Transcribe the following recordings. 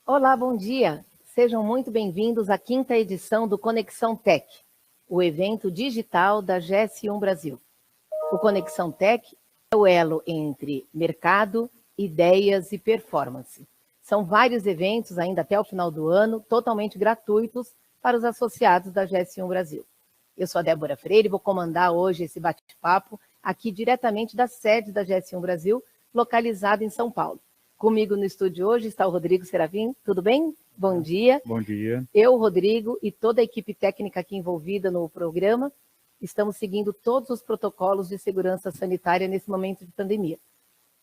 Olá, bom dia. Sejam muito bem-vindos à 5ª edição do Conexão Tech, o evento digital da GS1 Brasil. O Conexão Tech é o elo entre mercado, ideias e performance. São vários eventos ainda até o final do ano, totalmente gratuitos para os associados da GS1 Brasil. Eu sou a Débora Freire e vou comandar hoje esse bate-papo aqui diretamente da sede da GS1 Brasil, localizada em São Paulo. Comigo no estúdio hoje está o Rodrigo Serafim. Tudo bem? Bom dia. Bom dia. Eu, Rodrigo, e toda a equipe técnica aqui envolvida no programa, estamos seguindo todos os protocolos de segurança sanitária nesse momento de pandemia.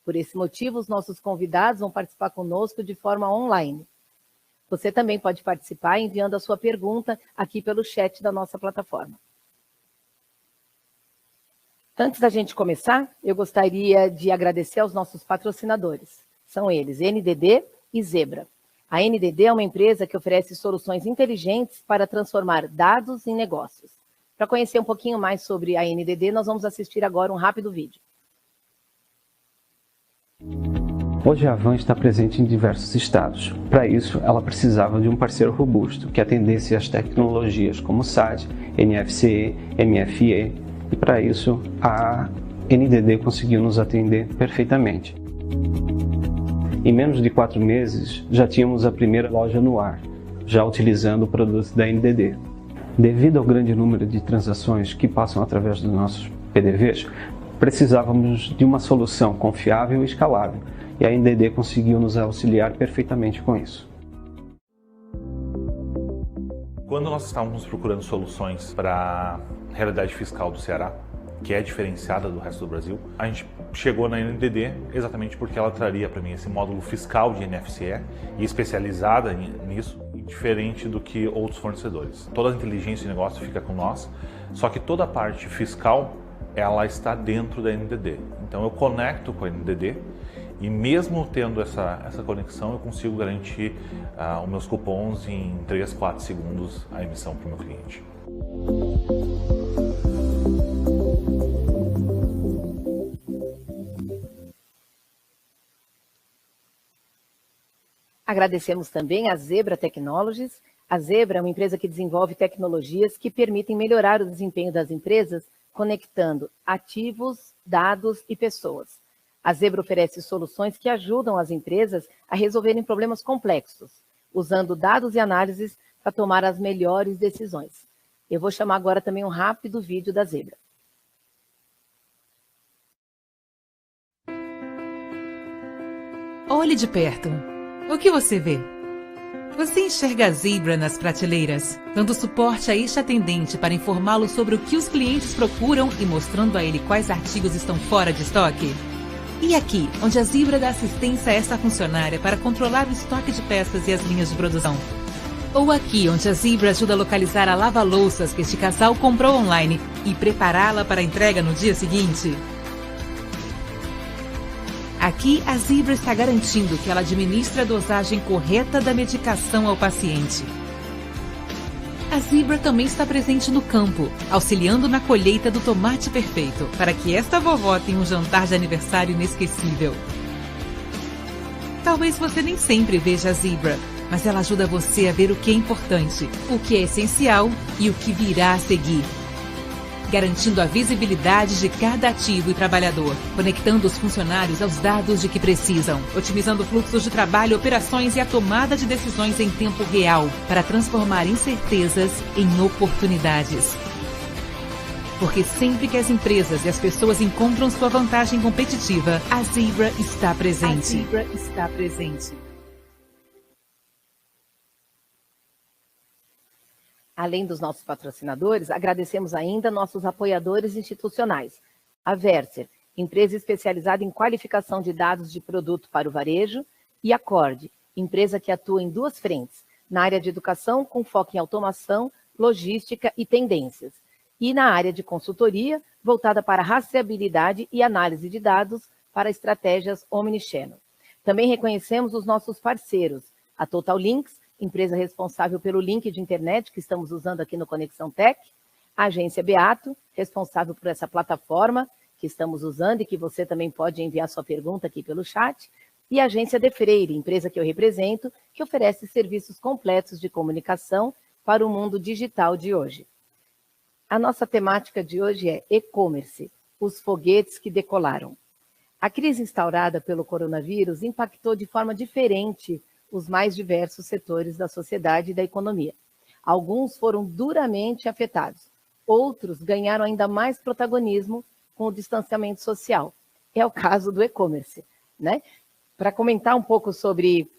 Por esse motivo, os nossos convidados vão participar conosco de forma online. Você também pode participar enviando a sua pergunta aqui pelo chat da nossa plataforma. Antes da gente começar, eu gostaria de agradecer aos nossos patrocinadores. São eles, NDD e Zebra. A NDD é uma empresa que oferece soluções inteligentes para transformar dados em negócios. Para conhecer um pouquinho mais sobre a NDD, nós vamos assistir agora um rápido vídeo. Hoje a Avan está presente em diversos estados. Para isso, ela precisava de um parceiro robusto que atendesse às tecnologias como SAD, NFC, MFE, e para isso a NDD conseguiu nos atender perfeitamente. Em menos de 4 meses, já tínhamos a primeira loja no ar, já utilizando o produto da NDD. Devido ao grande número de transações que passam através dos nossos PDVs, precisávamos de uma solução confiável e escalável, e a NDD conseguiu nos auxiliar perfeitamente com isso. Quando nós estávamos procurando soluções para a realidade fiscal do Ceará, que é diferenciada do resto do Brasil, a gente chegou na NDD exatamente porque ela traria para mim esse módulo fiscal de NFC e especializada nisso, diferente do que outros fornecedores. Toda a inteligência de negócio fica com nós, só que toda a parte fiscal ela está dentro da NDD. Então eu conecto com a NDD e mesmo tendo essa conexão eu consigo garantir os meus cupons em 3, 4 segundos a emissão para o meu cliente. Agradecemos também a Zebra Technologies. A Zebra é uma empresa que desenvolve tecnologias que permitem melhorar o desempenho das empresas, conectando ativos, dados e pessoas. A Zebra oferece soluções que ajudam as empresas a resolverem problemas complexos, usando dados e análises para tomar as melhores decisões. Eu vou chamar agora também um rápido vídeo da Zebra. Olhe de perto. O que você vê? Você enxerga a Zebra nas prateleiras, dando suporte a este atendente para informá-lo sobre o que os clientes procuram e mostrando a ele quais artigos estão fora de estoque? E aqui, onde a Zebra dá assistência a essa funcionária para controlar o estoque de peças e as linhas de produção? Ou aqui, onde a Zebra ajuda a localizar a lava-louças que este casal comprou online e prepará-la para a entrega no dia seguinte? Aqui, a Zebra está garantindo que ela administra a dosagem correta da medicação ao paciente. A Zebra também está presente no campo, auxiliando na colheita do tomate perfeito, para que esta vovó tenha um jantar de aniversário inesquecível. Talvez você nem sempre veja a Zebra, mas ela ajuda você a ver o que é importante, o que é essencial e o que virá a seguir. Garantindo a visibilidade de cada ativo e trabalhador, conectando os funcionários aos dados de que precisam, otimizando fluxos de trabalho, operações e a tomada de decisões em tempo real, para transformar incertezas em oportunidades. Porque sempre que as empresas e as pessoas encontram sua vantagem competitiva, a Zebra está presente. A Zebra está presente. Além dos nossos patrocinadores, agradecemos ainda nossos apoiadores institucionais. A Verser, empresa especializada em qualificação de dados de produto para o varejo, e a Cord, empresa que atua em duas frentes, na área de educação com foco em automação, logística e tendências, e na área de consultoria, voltada para rastreabilidade e análise de dados para estratégias omnichannel. Também reconhecemos os nossos parceiros, a Total Links, empresa responsável pelo link de internet que estamos usando aqui no Conexão Tech, a agência Beato, responsável por essa plataforma que estamos usando e que você também pode enviar sua pergunta aqui pelo chat, e a agência De Freire, empresa que eu represento, que oferece serviços completos de comunicação para o mundo digital de hoje. A nossa temática de hoje é e-commerce, os foguetes que decolaram. A crise instaurada pelo coronavírus impactou de forma diferente os mais diversos setores da sociedade e da economia. Alguns foram duramente afetados, outros ganharam ainda mais protagonismo com o distanciamento social. É o caso do e-commerce, né? Para comentar um pouco sobre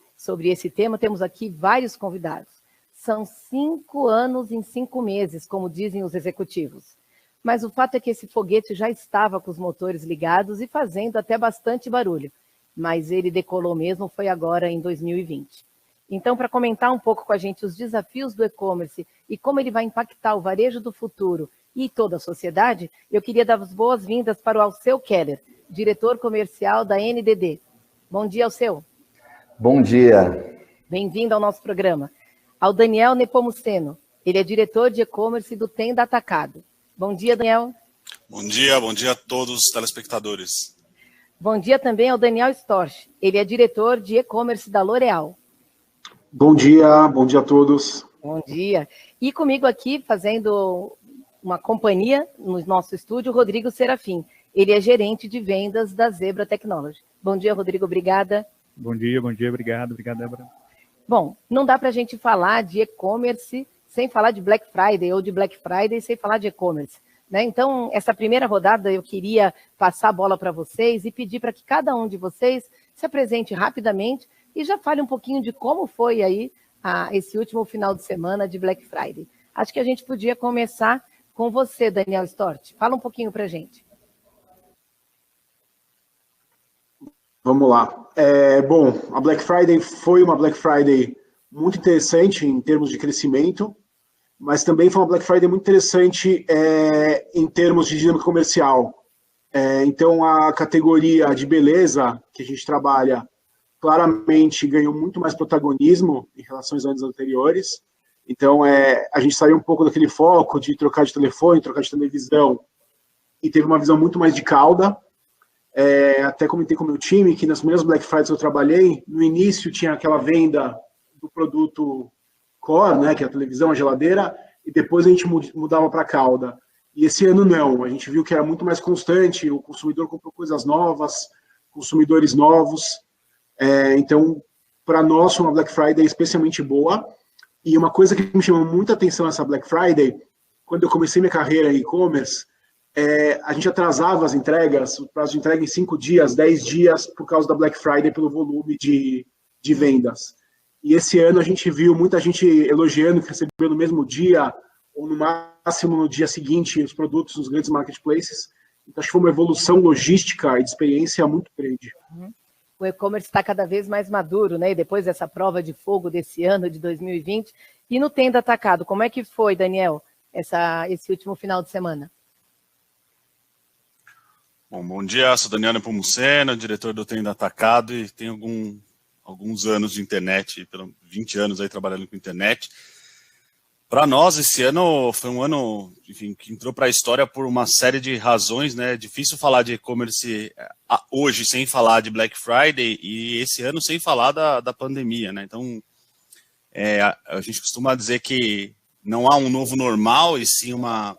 esse tema, temos aqui vários convidados. São 5 anos em 5 meses, como dizem os executivos. Mas o fato é que esse foguete já estava com os motores ligados e fazendo até bastante barulho. Mas ele decolou mesmo, foi agora em 2020. Então, para comentar um pouco com a gente os desafios do e-commerce e como ele vai impactar o varejo do futuro e toda a sociedade, eu queria dar as boas-vindas para o Alceu Keller, diretor comercial da NDD. Bom dia, Alceu. Bom dia. Bem-vindo ao nosso programa. Ao Daniel Nepomuceno, ele é diretor de e-commerce do Tenda Atacado. Bom dia, Daniel. Bom dia a todos os telespectadores. Bom dia também ao Daniel Storch, ele é diretor de e-commerce da L'Oréal. Bom dia a todos. Bom dia. E comigo aqui, fazendo uma companhia no nosso estúdio, Rodrigo Serafim. Ele é gerente de vendas da Zebra Technology. Bom dia, Rodrigo, obrigada. Bom dia, obrigado, Débora. Bom, não dá para a gente falar de e-commerce sem falar de Black Friday ou de Black Friday sem falar de e-commerce, né? Então, essa primeira rodada eu queria passar a bola para vocês e pedir para que cada um de vocês se apresente rapidamente e já fale um pouquinho de como foi aí esse último final de semana de Black Friday. Acho que a gente podia começar com você, Daniel Storch. Fala um pouquinho para a gente. Vamos lá. Bom, a Black Friday foi uma Black Friday muito interessante em termos de crescimento, mas também foi uma Black Friday muito interessante em termos de dinâmica comercial. Então, a categoria de beleza que a gente trabalha claramente ganhou muito mais protagonismo em relação aos anos anteriores. Então, a gente saiu um pouco daquele foco de trocar de telefone, trocar de televisão, e teve uma visão muito mais de cauda. Até comentei com o meu time que nas primeiras Black Fridays que eu trabalhei, no início tinha aquela venda do produto core, né, que é a televisão, a geladeira, e depois a gente mudava para cauda. E esse ano não, a gente viu que era muito mais constante, o consumidor comprou coisas novas, consumidores novos. Então, para nós, foi uma Black Friday especialmente boa. E uma coisa que me chamou muita atenção nessa Black Friday, quando eu comecei minha carreira em e-commerce, a gente atrasava as entregas, o prazo de entrega em 5 dias, 10 dias, por causa da Black Friday, pelo volume de vendas. E esse ano a gente viu muita gente elogiando que recebeu no mesmo dia, ou no máximo no dia seguinte, os produtos nos grandes marketplaces. Então, acho que foi uma evolução logística e de experiência muito grande. O e-commerce está cada vez mais maduro, né? E depois dessa prova de fogo desse ano, de 2020. E no Tenda Atacado, como é que foi, Daniel, esse último final de semana? Bom dia, sou Daniel Nepomuceno, diretor do Tenda Atacado e tenho alguns anos de internet, 20 anos aí trabalhando com internet. Para nós, esse ano foi um ano, enfim, que entrou para a história por uma série de razões, né? É difícil falar de e-commerce hoje sem falar de Black Friday e esse ano sem falar da pandemia, né? Então, a gente costuma dizer que não há um novo normal e sim uma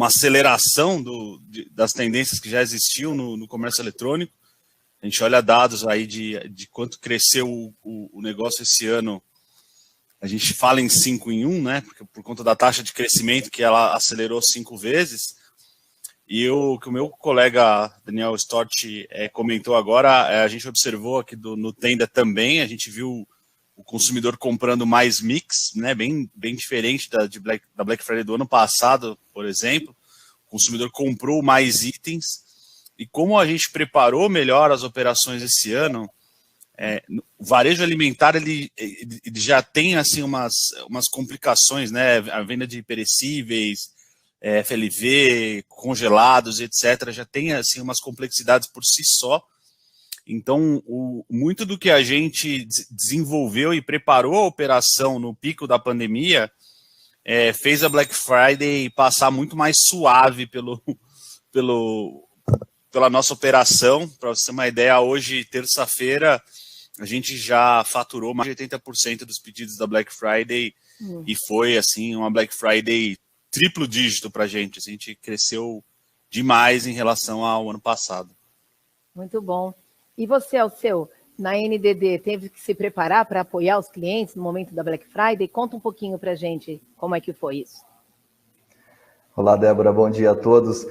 aceleração das tendências que já existiam no comércio eletrônico. A gente olha dados aí de quanto cresceu o negócio esse ano a gente fala em 5 em 1, né? Porque por conta da taxa de crescimento que ela acelerou 5 vezes. E o que o meu colega Daniel Storti comentou agora, a gente observou aqui no Tenda também, a gente viu o consumidor comprando mais mix, né? Bem diferente da Black Friday do ano passado, por exemplo. O consumidor comprou mais itens. E como a gente preparou melhor as operações esse ano, o varejo alimentar ele já tem assim umas complicações, né? A venda de perecíveis, FLV, congelados, etc., já tem assim umas complexidades por si só. Então, muito do que a gente desenvolveu e preparou a operação no pico da pandemia fez a Black Friday passar muito mais suave pela nossa operação. Para você ter uma ideia, hoje, terça-feira, a gente já faturou mais de 80% dos pedidos da Black Friday e foi assim uma Black Friday triplo dígito para a gente. A gente cresceu demais em relação ao ano passado. Muito bom. E você, Alceu, na NDD, teve que se preparar para apoiar os clientes no momento da Black Friday? Conta um pouquinho para a gente como é que foi isso. Olá, Débora, bom dia a todos.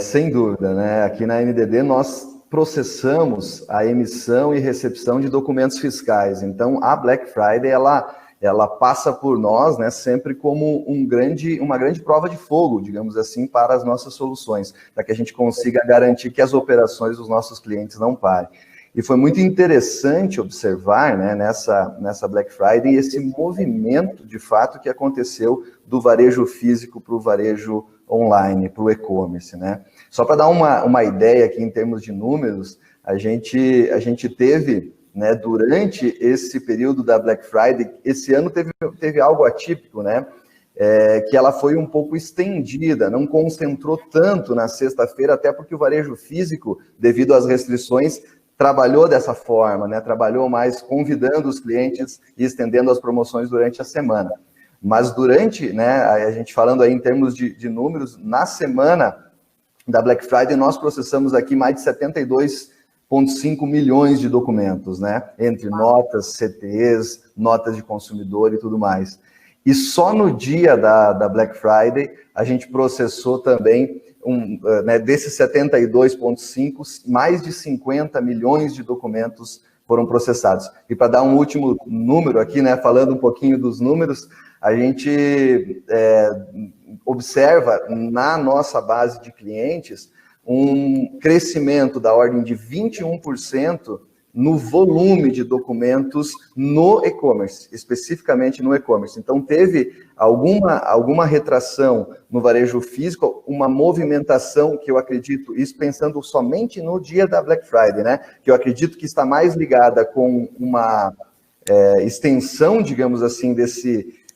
Sem dúvida, né? Aqui na NDD nós processamos a emissão e recepção de documentos fiscais. Então, a Black Friday, ela passa por nós, né, sempre como uma grande prova de fogo, digamos assim, para as nossas soluções, para que a gente consiga garantir que as operações dos nossos clientes não parem. E foi muito interessante observar, né, nessa Black Friday esse movimento, de fato, que aconteceu do varejo físico para o varejo online, para o e-commerce, né? Só para dar uma ideia aqui em termos de números, a gente teve, né, durante esse período da Black Friday, esse ano teve algo atípico, né? Que ela foi um pouco estendida, não concentrou tanto na sexta-feira, até porque o varejo físico, devido às restrições, trabalhou dessa forma, né? Trabalhou mais convidando os clientes e estendendo as promoções durante a semana. Mas durante, né, a gente falando aí em termos de números, na semana da Black Friday, nós processamos aqui mais de 72,5 milhões de documentos, né? Entre notas, CTs, notas de consumidor e tudo mais. E só no dia da Black Friday, a gente processou também, né, desses 72,5, mais de 50 milhões de documentos foram processados. E para dar um último número aqui, né, falando um pouquinho dos números, a gente observa na nossa base de clientes um crescimento da ordem de 21% no volume de documentos no e-commerce, especificamente no e-commerce. Então, teve alguma retração no varejo físico, uma movimentação que eu acredito, isso pensando somente no dia da Black Friday, né? Que eu acredito que está mais ligada com uma extensão, digamos assim,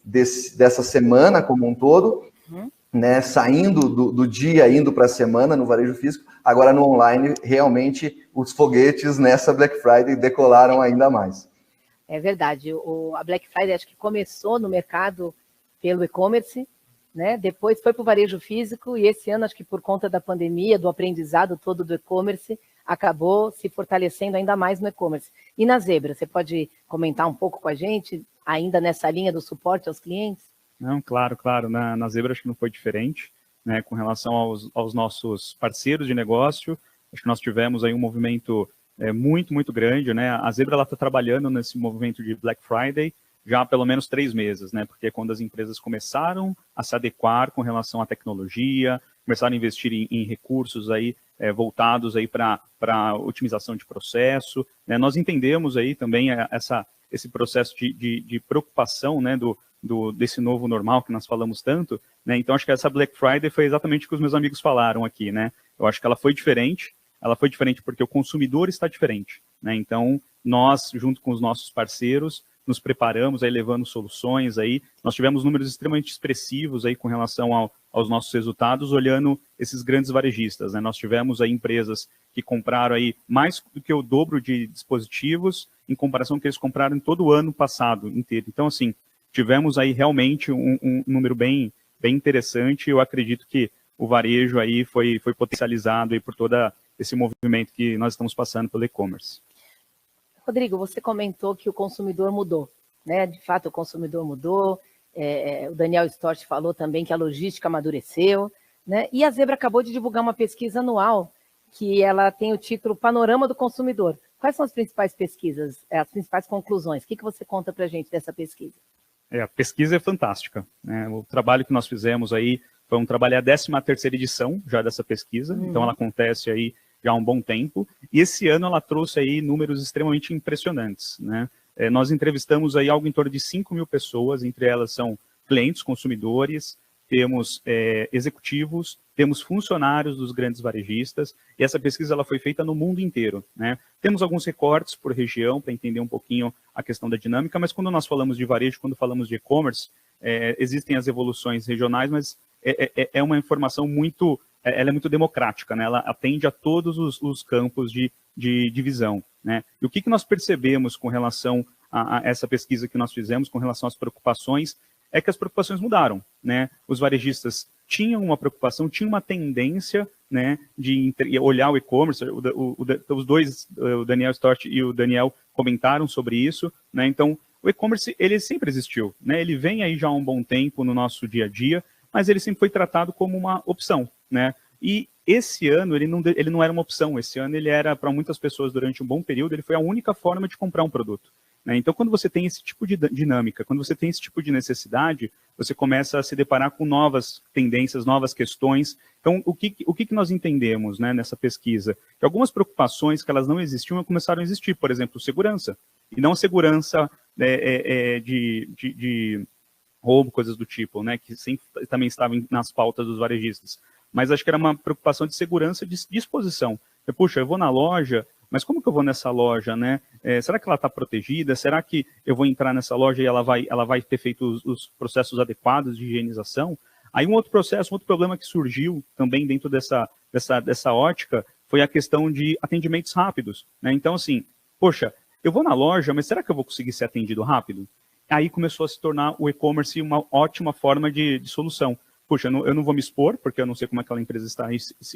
dessa semana como um todo, né, saindo do dia, indo para a semana no varejo físico. Agora no online, realmente, os foguetes nessa Black Friday decolaram ainda mais. É verdade, a Black Friday acho que começou no mercado pelo e-commerce, né? Depois foi para o varejo físico, e esse ano acho que por conta da pandemia, do aprendizado todo do e-commerce, acabou se fortalecendo ainda mais no e-commerce. E na Zebra, você pode comentar um pouco com a gente, ainda nessa linha do suporte aos clientes? Não, claro. Na Zebra acho que não foi diferente, né? Com relação aos nossos parceiros de negócio, acho que nós tivemos aí um movimento muito, muito grande, né? A Zebra está trabalhando nesse movimento de Black Friday já há pelo menos 3 meses, né? Porque é quando as empresas começaram a se adequar com relação à tecnologia, começaram a investir em recursos aí voltados aí para otimização de processo, né? Nós entendemos aí também esse processo de preocupação, né, desse novo normal que nós falamos tanto, né? Então acho que essa Black Friday foi exatamente o que os meus amigos falaram aqui, né? Eu acho que ela foi diferente porque o consumidor está diferente, né? Então nós, junto com os nossos parceiros, nos preparamos aí levando soluções aí, nós tivemos números extremamente expressivos aí com relação aos nossos resultados, olhando esses grandes varejistas, né? Nós tivemos aí empresas que compraram aí mais do que o dobro de dispositivos em comparação com o que eles compraram em todo o ano passado inteiro. Então, assim, tivemos aí realmente um número bem interessante. Eu acredito que o varejo aí foi potencializado aí por todo esse movimento que nós estamos passando pelo e-commerce. Rodrigo, você comentou que o consumidor mudou, né? De fato, o consumidor mudou. O Daniel Storch falou também que a logística amadureceu, né? E a Zebra acabou de divulgar uma pesquisa anual que ela tem o título Panorama do Consumidor. Quais são as principais pesquisas, as principais conclusões? O que você conta para a gente dessa pesquisa? A pesquisa é fantástica, né? O trabalho que nós fizemos aí foi um trabalho, a 13ª edição já dessa pesquisa, então ela acontece aí já há um bom tempo, e esse ano ela trouxe aí números extremamente impressionantes, né? Nós entrevistamos aí algo em torno de 5.000 pessoas, entre elas são clientes, consumidores, temos executivos, temos funcionários dos grandes varejistas, e essa pesquisa ela foi feita no mundo inteiro, né? Temos alguns recortes por região para entender um pouquinho a questão da dinâmica, mas quando nós falamos de varejo, quando falamos de e-commerce, existem as evoluções regionais, mas é uma informação muito, ela é muito democrática, né? Ela atende a todos os campos de divisão, né? E o que nós percebemos com relação a essa pesquisa que nós fizemos, com relação às preocupações, é que as preocupações mudaram, né? Os varejistas tinham uma preocupação, tinham uma tendência, né, de olhar o e-commerce, os dois, o Daniel Storch e o Daniel, comentaram sobre isso, né? Então, o e-commerce, ele sempre existiu, né? Ele vem aí já há um bom tempo no nosso dia a dia, mas ele sempre foi tratado como uma opção, né? E esse ano ele não era uma opção, esse ano ele era, para muitas pessoas durante um bom período, ele foi a única forma de comprar um produto, né? Então, quando você tem esse tipo de dinâmica, quando você tem esse tipo de necessidade, você começa a se deparar com novas tendências, novas questões. Então, o que nós entendemos, né, nessa pesquisa? Que algumas preocupações que elas não existiam começaram a existir, por exemplo, segurança, e não a segurança de roubo, coisas do tipo, né, que sempre também estavam nas pautas dos varejistas. Mas acho que era uma preocupação de segurança, de disposição. Puxa, eu vou na loja, mas como que eu vou nessa loja, né? Será que ela está protegida? Será que eu vou entrar nessa loja e ela vai ter feito os processos adequados de higienização? Aí um outro processo, um outro problema que surgiu também dentro dessa ótica foi a questão de atendimentos rápidos, né? Então, assim, poxa, eu vou na loja, mas será que eu vou conseguir ser atendido rápido? Aí começou a se tornar o e-commerce uma ótima forma de solução. Puxa, eu não vou me expor, porque eu não sei como aquela empresa está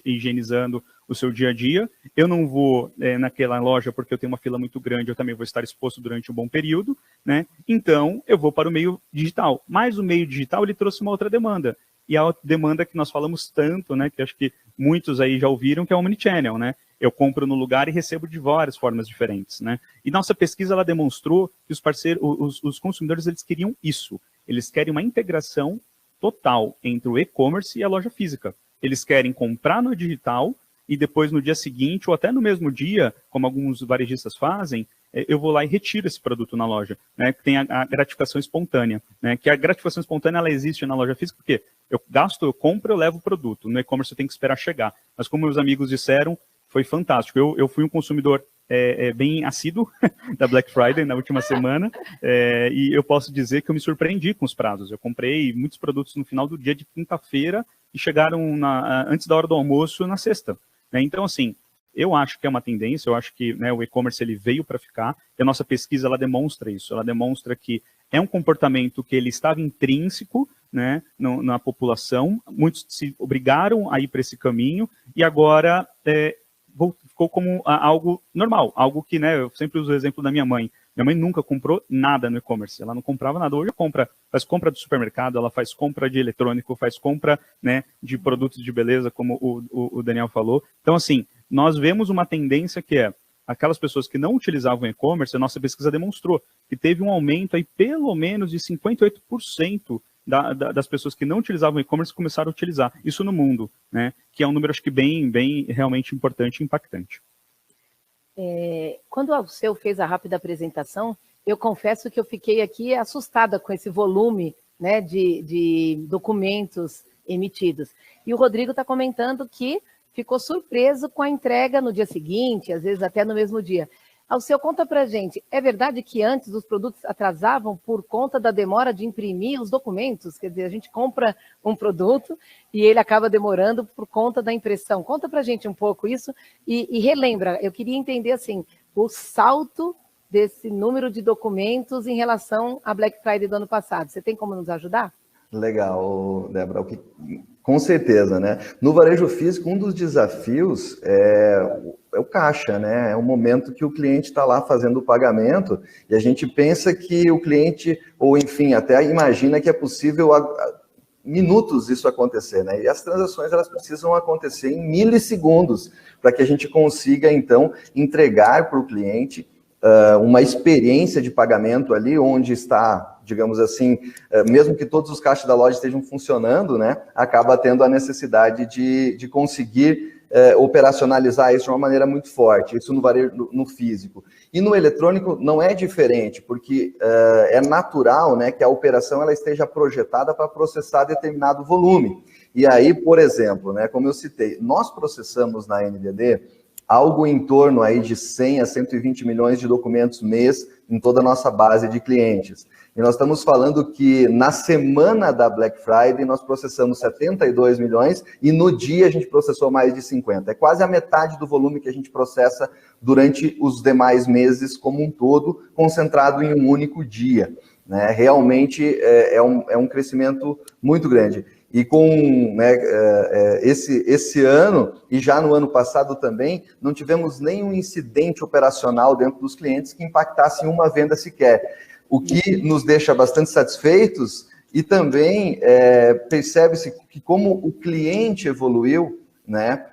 higienizando o seu dia a dia. Eu não vou naquela loja porque eu tenho uma fila muito grande, eu também vou estar exposto durante um bom período, né? Então, eu vou para o meio digital. Mas o meio digital, ele trouxe uma outra demanda. E a demanda que nós falamos tanto, né, que acho que muitos aí já ouviram, que é o omnichannel, né? Eu compro no lugar e recebo de várias formas diferentes, né? E nossa pesquisa, ela demonstrou que os consumidores, eles queriam isso. Eles querem uma integração total entre o e-commerce e a loja física. Eles querem comprar no digital e depois no dia seguinte, ou até no mesmo dia, como alguns varejistas fazem, eu vou lá e retiro esse produto na loja, né? Tem a gratificação espontânea, né? Que a gratificação espontânea, ela existe na loja física porque eu compro, eu levo o produto. No e-commerce eu tenho que esperar chegar. Mas como meus amigos disseram, foi fantástico. Eu fui um consumidor bem assíduo da Black Friday na última semana, e eu posso dizer que eu me surpreendi com os prazos. Eu comprei muitos produtos no final do dia de quinta-feira e chegaram antes da hora do almoço na sexta, né? Então, assim, eu acho que é uma tendência, eu acho que, né, o e-commerce ele veio para ficar, e a nossa pesquisa ela demonstra isso, ela demonstra que é um comportamento que ele estava intrínseco, né, na população, muitos se obrigaram a ir para esse caminho, e agora ficou como algo normal, algo que, né, eu sempre uso o exemplo da minha mãe. Minha mãe nunca comprou nada no e-commerce, ela não comprava nada. Hoje faz compra do supermercado, ela faz compra de eletrônico, faz compra, né, de produtos de beleza, como o Daniel falou. Então, assim, nós vemos uma tendência que é aquelas pessoas que não utilizavam e-commerce, a nossa pesquisa demonstrou que teve um aumento aí pelo menos de 58% das pessoas que não utilizavam e-commerce começaram a utilizar. Isso no mundo, né? Que é um número, acho que bem realmente importante e impactante. Quando o Alceu fez a rápida apresentação, eu confesso que eu fiquei aqui assustada com esse volume, né, de documentos emitidos. E o Rodrigo está comentando que ficou surpreso com a entrega no dia seguinte, às vezes até no mesmo dia. Alceu, conta pra gente, é verdade que antes os produtos atrasavam por conta da demora de imprimir os documentos? Quer dizer, a gente compra um produto e ele acaba demorando por conta da impressão. Conta pra gente um pouco isso e relembra, eu queria entender assim, o salto desse número de documentos em relação à Black Friday do ano passado. Você tem como nos ajudar? Legal, Débora. Com certeza, né? No varejo físico, um dos desafios é o caixa, né? É o momento que o cliente está lá fazendo o pagamento e a gente pensa que o cliente, ou enfim, até imagina que é possível minutos isso acontecer, né? E as transações, elas precisam acontecer em milissegundos para que a gente consiga, então, entregar para o cliente uma experiência de pagamento ali onde está, digamos assim, mesmo que todos os caixas da loja estejam funcionando, né, acaba tendo a necessidade de conseguir operacionalizar isso de uma maneira muito forte, isso no varejo, no físico. E no eletrônico não é diferente, porque é natural, né, que a operação ela esteja projetada para processar determinado volume. E aí, por exemplo, né, como eu citei, nós processamos na NDD algo em torno aí de 100 a 120 milhões de documentos mês em toda a nossa base de clientes. E nós estamos falando que na semana da Black Friday nós processamos 72 milhões e no dia a gente processou mais de 50. É quase a metade do volume que a gente processa durante os demais meses como um todo, concentrado em um único dia, né? Realmente é um crescimento muito grande. E com, né, esse ano, e já no ano passado também, não tivemos nenhum incidente operacional dentro dos clientes que impactasse uma venda sequer, o que nos deixa bastante satisfeitos e também percebe-se que como o cliente evoluiu, né,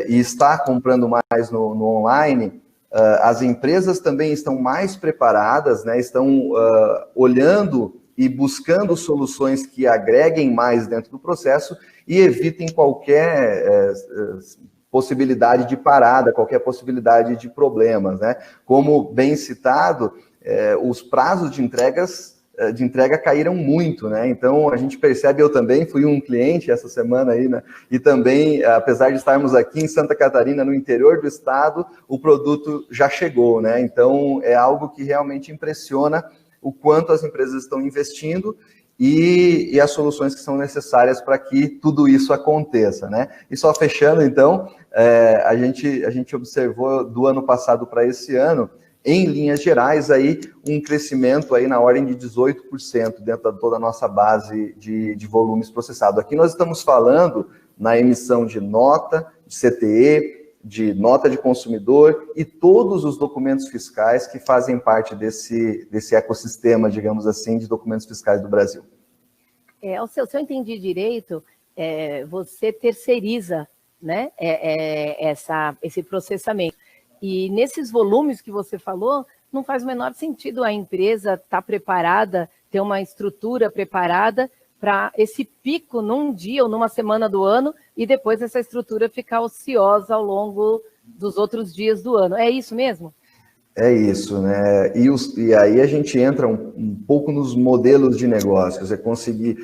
e está comprando mais no online, as empresas também estão mais preparadas, né, estão olhando e buscando soluções que agreguem mais dentro do processo e evitem qualquer possibilidade de parada, qualquer possibilidade de problemas, né? Como bem citado, os prazos de entrega caíram muito, né? Então a gente percebe, eu também fui um cliente essa semana aí, né? E também, apesar de estarmos aqui em Santa Catarina, no interior do estado, o produto já chegou, né? Então é algo que realmente impressiona o quanto as empresas estão investindo e as soluções que são necessárias para que tudo isso aconteça, né? E só fechando, então, a gente observou do ano passado para esse ano, em linhas gerais, aí, um crescimento aí na ordem de 18% dentro de toda a nossa base de volumes processados. Aqui nós estamos falando na emissão de nota, de CTE, de nota de consumidor e todos os documentos fiscais que fazem parte desse ecossistema, digamos assim, de documentos fiscais do Brasil. Se eu entendi direito, você terceiriza, né, esse processamento. E nesses volumes que você falou, não faz o menor sentido a empresa estar preparada, ter uma estrutura preparada para esse pico num dia ou numa semana do ano e depois essa estrutura ficar ociosa ao longo dos outros dias do ano. É isso mesmo? É isso, né? E aí a gente entra um pouco nos modelos de negócios.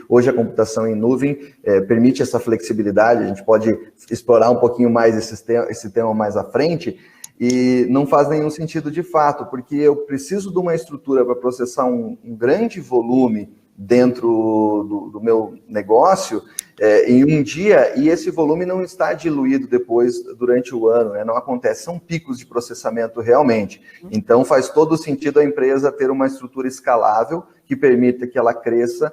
Hoje a computação em nuvem permite essa flexibilidade, a gente pode explorar um pouquinho mais esse tema mais à frente, e não faz nenhum sentido de fato, porque eu preciso de uma estrutura para processar um grande volume dentro do meu negócio em um dia, e esse volume não está diluído depois durante o ano, né? Não acontece, são picos de processamento realmente. Então faz todo sentido a empresa ter uma estrutura escalável que permita que ela cresça,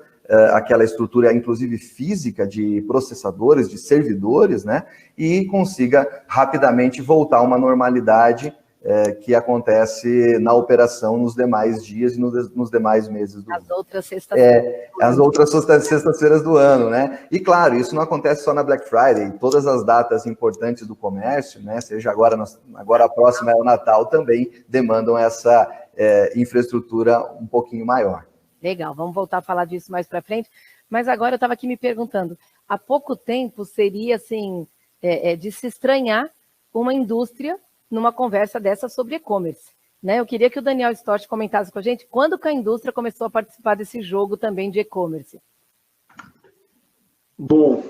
aquela estrutura inclusive física de processadores, de servidores, né? E consiga rapidamente voltar a uma normalidade que acontece na operação nos demais dias e nos demais meses do ano. As outras sextas-feiras. As outras sextas-feiras do ano, né? E claro, isso não acontece só na Black Friday, todas as datas importantes do comércio, né? Seja agora a próxima é o Natal, também demandam essa infraestrutura um pouquinho maior. Legal, vamos voltar a falar disso mais para frente. Mas agora eu estava aqui me perguntando, há pouco tempo seria assim, de se estranhar uma indústria numa conversa dessa sobre e-commerce, né? Eu queria que o Daniel Storch comentasse com a gente quando que a indústria começou a participar desse jogo também de e-commerce. Bom,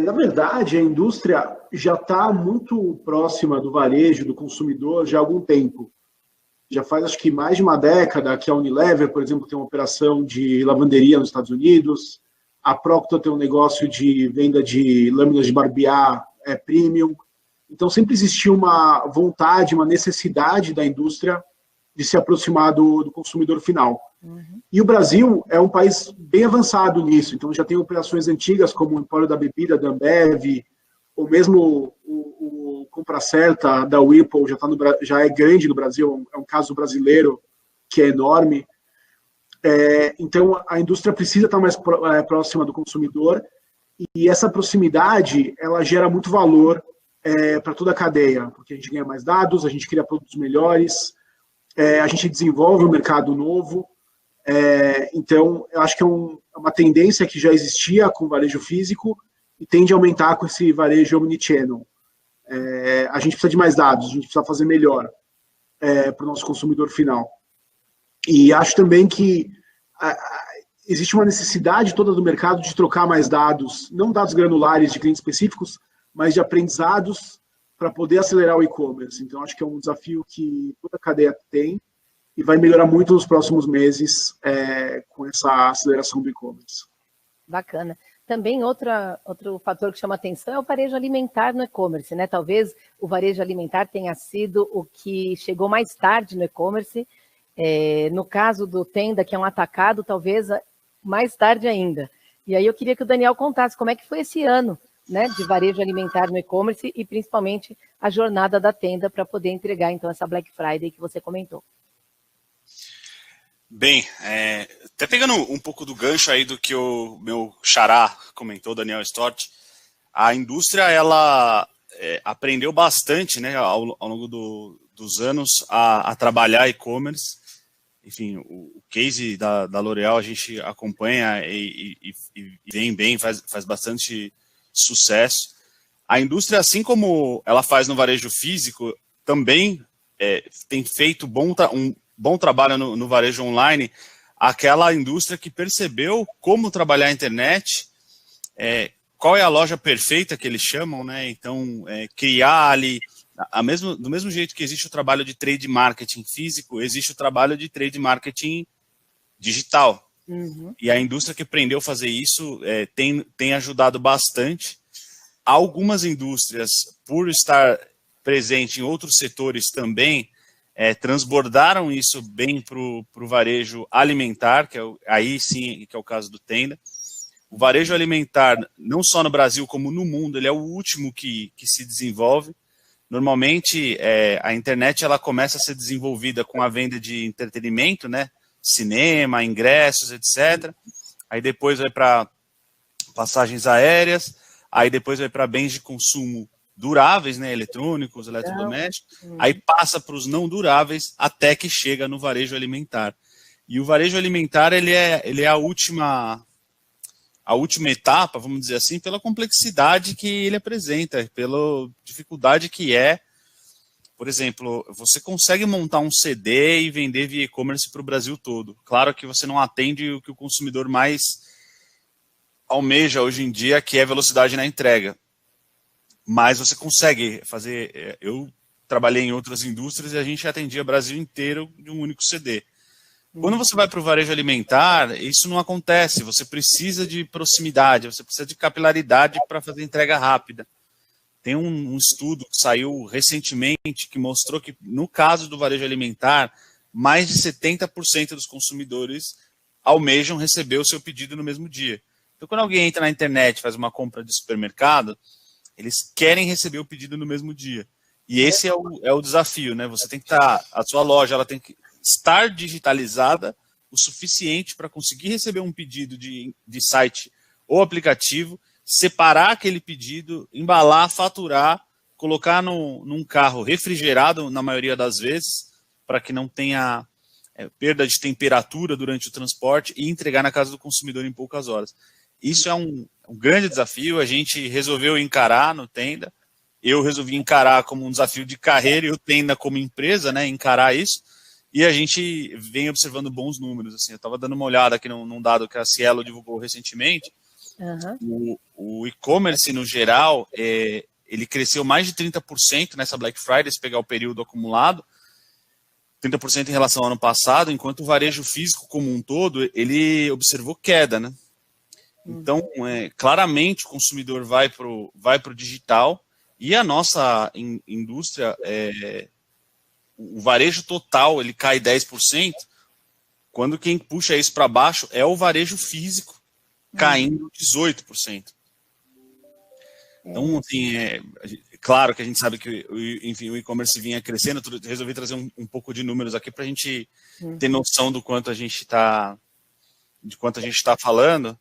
na verdade, a indústria já está muito próxima do varejo, do consumidor, já há algum tempo. Já faz, acho que, mais de uma década que a Unilever, por exemplo, tem uma operação de lavanderia nos Estados Unidos, a Procter tem um negócio de venda de lâminas de barbear premium. Então, sempre existiu uma vontade, uma necessidade da indústria de se aproximar do consumidor final. E o Brasil é um país bem avançado nisso, então já tem operações antigas como o Empório da Bebida, da Ambev, ou mesmo o Compra Certa da Whirlpool já é grande no Brasil, é um caso brasileiro que é enorme. Então a indústria precisa estar mais próxima do consumidor, e essa proximidade ela gera muito valor para toda a cadeia, porque a gente ganha mais dados, a gente cria produtos melhores, a gente desenvolve um mercado novo. Então, eu acho que é uma tendência que já existia com o varejo físico e tende a aumentar com esse varejo omnichannel. A gente precisa de mais dados, a gente precisa fazer melhor para o nosso consumidor final. E acho também que existe uma necessidade toda do mercado de trocar mais dados, não dados granulares de clientes específicos, mas de aprendizados para poder acelerar o e-commerce. Então, acho que é um desafio que toda a cadeia tem e vai melhorar muito nos próximos meses com essa aceleração do e-commerce. Bacana. Também outro fator que chama atenção é o varejo alimentar no e-commerce, né? Talvez o varejo alimentar tenha sido o que chegou mais tarde no e-commerce. No caso do Tenda, que é um atacado, talvez mais tarde ainda. E aí eu queria que o Daniel contasse como é que foi esse ano, né, de varejo alimentar no e-commerce e principalmente a jornada da Tenda para poder entregar então essa Black Friday que você comentou. Bem, até pegando um pouco do gancho aí do que o meu xará comentou, Daniel Stort, a indústria ela aprendeu bastante, né, ao longo dos anos a trabalhar e-commerce. Enfim, o case da L'Oréal a gente acompanha e vem bem, faz bastante sucesso. A indústria, assim como ela faz no varejo físico, também tem feito um bom trabalho no varejo online, aquela indústria que percebeu como trabalhar a internet, qual é a loja perfeita que eles chamam, né? Então, criar ali, do mesmo jeito que existe o trabalho de trade marketing físico, existe o trabalho de trade marketing digital. E a indústria que aprendeu a fazer isso tem ajudado bastante. Algumas indústrias, por estar presente em outros setores também, transbordaram isso bem para o varejo alimentar, aí sim que é o caso do Tenda. O varejo alimentar, não só no Brasil como no mundo, ele é o último que se desenvolve. Normalmente, a internet ela começa a ser desenvolvida com a venda de entretenimento, né? Cinema, ingressos, etc. Aí depois vai para passagens aéreas, aí depois vai para bens de consumo duráveis, né, eletrônicos, eletrodomésticos, aí passa para os não duráveis até que chega no varejo alimentar. E o varejo alimentar ele é a última etapa, vamos dizer assim, pela complexidade que ele apresenta, pela dificuldade que é. Por exemplo, você consegue montar um CD e vender via e-commerce para o Brasil todo. Claro que você não atende o que o consumidor mais almeja hoje em dia, que é velocidade na entrega. Mas você consegue fazer. Eu trabalhei em outras indústrias e a gente atendia o Brasil inteiro de um único CD. Quando você vai para o varejo alimentar, isso não acontece. Você precisa de proximidade, você precisa de capilaridade para fazer entrega rápida. Tem um estudo que saiu recentemente que mostrou que, no caso do varejo alimentar, mais de 70% dos consumidores almejam receber o seu pedido no mesmo dia. Então, quando alguém entra na internet e faz uma compra de supermercado, eles querem receber o pedido no mesmo dia. E esse é o desafio, né? Você tem que estar, a sua loja ela tem que estar digitalizada o suficiente para conseguir receber um pedido de site ou aplicativo, separar aquele pedido, embalar, faturar, colocar num carro refrigerado, na maioria das vezes, para que não tenha perda de temperatura durante o transporte e entregar na casa do consumidor em poucas horas. Isso é um grande desafio, a gente resolveu encarar no Tenda, eu resolvi encarar como um desafio de carreira e o Tenda como empresa, né, encarar isso, e a gente vem observando bons números. Assim, eu estava dando uma olhada aqui num dado que a Cielo divulgou recentemente. O e-commerce, no geral, ele cresceu mais de 30% nessa Black Friday, se pegar o período acumulado, 30% em relação ao ano passado, enquanto o varejo físico como um todo, ele observou queda, né? Então, claramente o consumidor vai pro digital e a nossa indústria o varejo total ele cai 10%, quando quem puxa isso para baixo é o varejo físico caindo 18%. Então, assim, claro que a gente sabe que enfim, o e-commerce vinha crescendo, resolvi trazer um pouco de números aqui para a gente ter noção do quanto a gente está falando.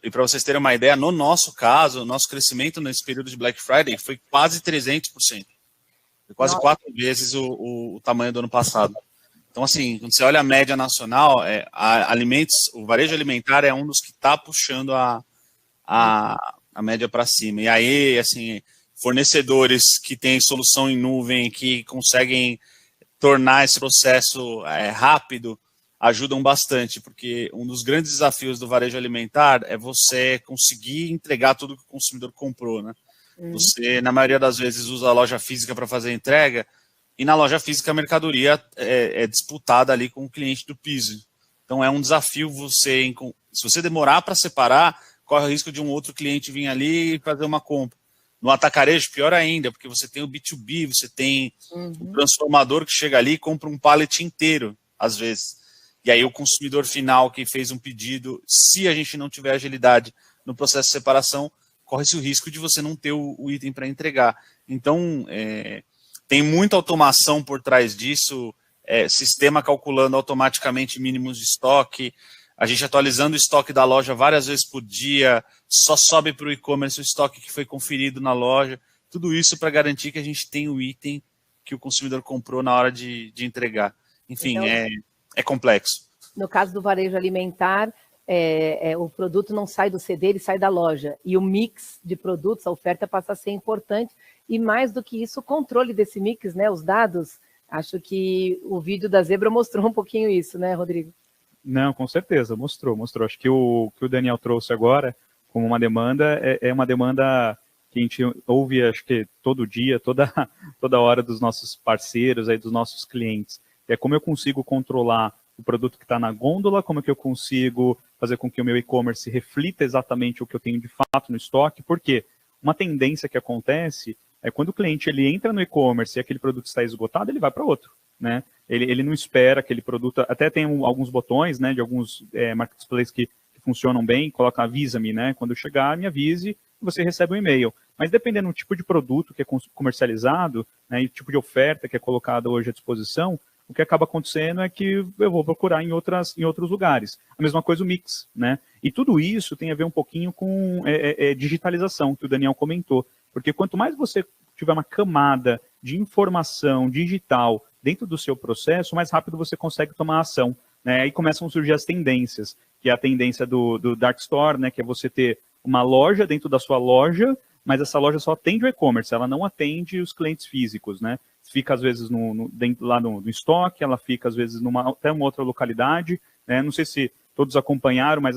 E para vocês terem uma ideia, no nosso caso, o nosso crescimento nesse período de Black Friday foi quase 300%. Foi quase 4 vezes o tamanho do ano passado. Então, assim, quando você olha a média nacional, o varejo alimentar é um dos que está puxando a média para cima. E aí, assim, fornecedores que têm solução em nuvem, que conseguem tornar esse processo rápido, ajudam bastante, porque um dos grandes desafios do varejo alimentar é você conseguir entregar tudo que o consumidor comprou, né? Você, na maioria das vezes, usa a loja física para fazer a entrega, e na loja física a mercadoria é disputada ali com o cliente do piso. Então é um desafio se você demorar para separar, corre o risco de um outro cliente vir ali e fazer uma compra. No atacarejo, pior ainda, porque você tem o B2B, você tem o transformador que chega ali e compra um pallet inteiro, às vezes. E aí o consumidor final que fez um pedido, se a gente não tiver agilidade no processo de separação, corre-se o risco de você não ter o item para entregar. Então, tem muita automação por trás disso, sistema calculando automaticamente mínimos de estoque, a gente atualizando o estoque da loja várias vezes por dia, só sobe para o e-commerce o estoque que foi conferido na loja, tudo isso para garantir que a gente tem o item que o consumidor comprou na hora de entregar. Enfim, então, é complexo. No caso do varejo alimentar, o produto não sai do CD, ele sai da loja. E o mix de produtos, a oferta passa a ser importante. E mais do que isso, o controle desse mix, né? Os dados. Acho que o vídeo da Zebra mostrou um pouquinho isso, né, Rodrigo? Não, com certeza, mostrou. Acho que o Daniel trouxe agora como uma demanda, é uma demanda que a gente ouve, acho que todo dia, toda hora dos nossos parceiros, aí, dos nossos clientes. É como eu consigo controlar o produto que está na gôndola, como é que eu consigo fazer com que o meu e-commerce reflita exatamente o que eu tenho de fato no estoque, porque uma tendência que acontece é quando o cliente ele entra no e-commerce e aquele produto está esgotado, ele vai para outro, né? Ele não espera aquele produto, até tem alguns botões, né, de alguns marketplaces que funcionam bem, coloca avisa-me, né, quando eu chegar, me avise, você recebe um e-mail. Mas dependendo do tipo de produto que é comercializado, né, e o tipo de oferta que é colocada hoje à disposição, o que acaba acontecendo é que eu vou procurar em outros lugares. A mesma coisa o mix, né? E tudo isso tem a ver um pouquinho com digitalização, que o Daniel comentou. Porque quanto mais você tiver uma camada de informação digital dentro do seu processo, mais rápido você consegue tomar ação, né? Aí começam a surgir as tendências, que é a tendência do Dark Store, né? Que é você ter uma loja dentro da sua loja, mas essa loja só atende o e-commerce, ela não atende os clientes físicos, né? Fica às vezes lá no estoque, ela fica às vezes até uma outra localidade, né? Não sei se todos acompanharam, mas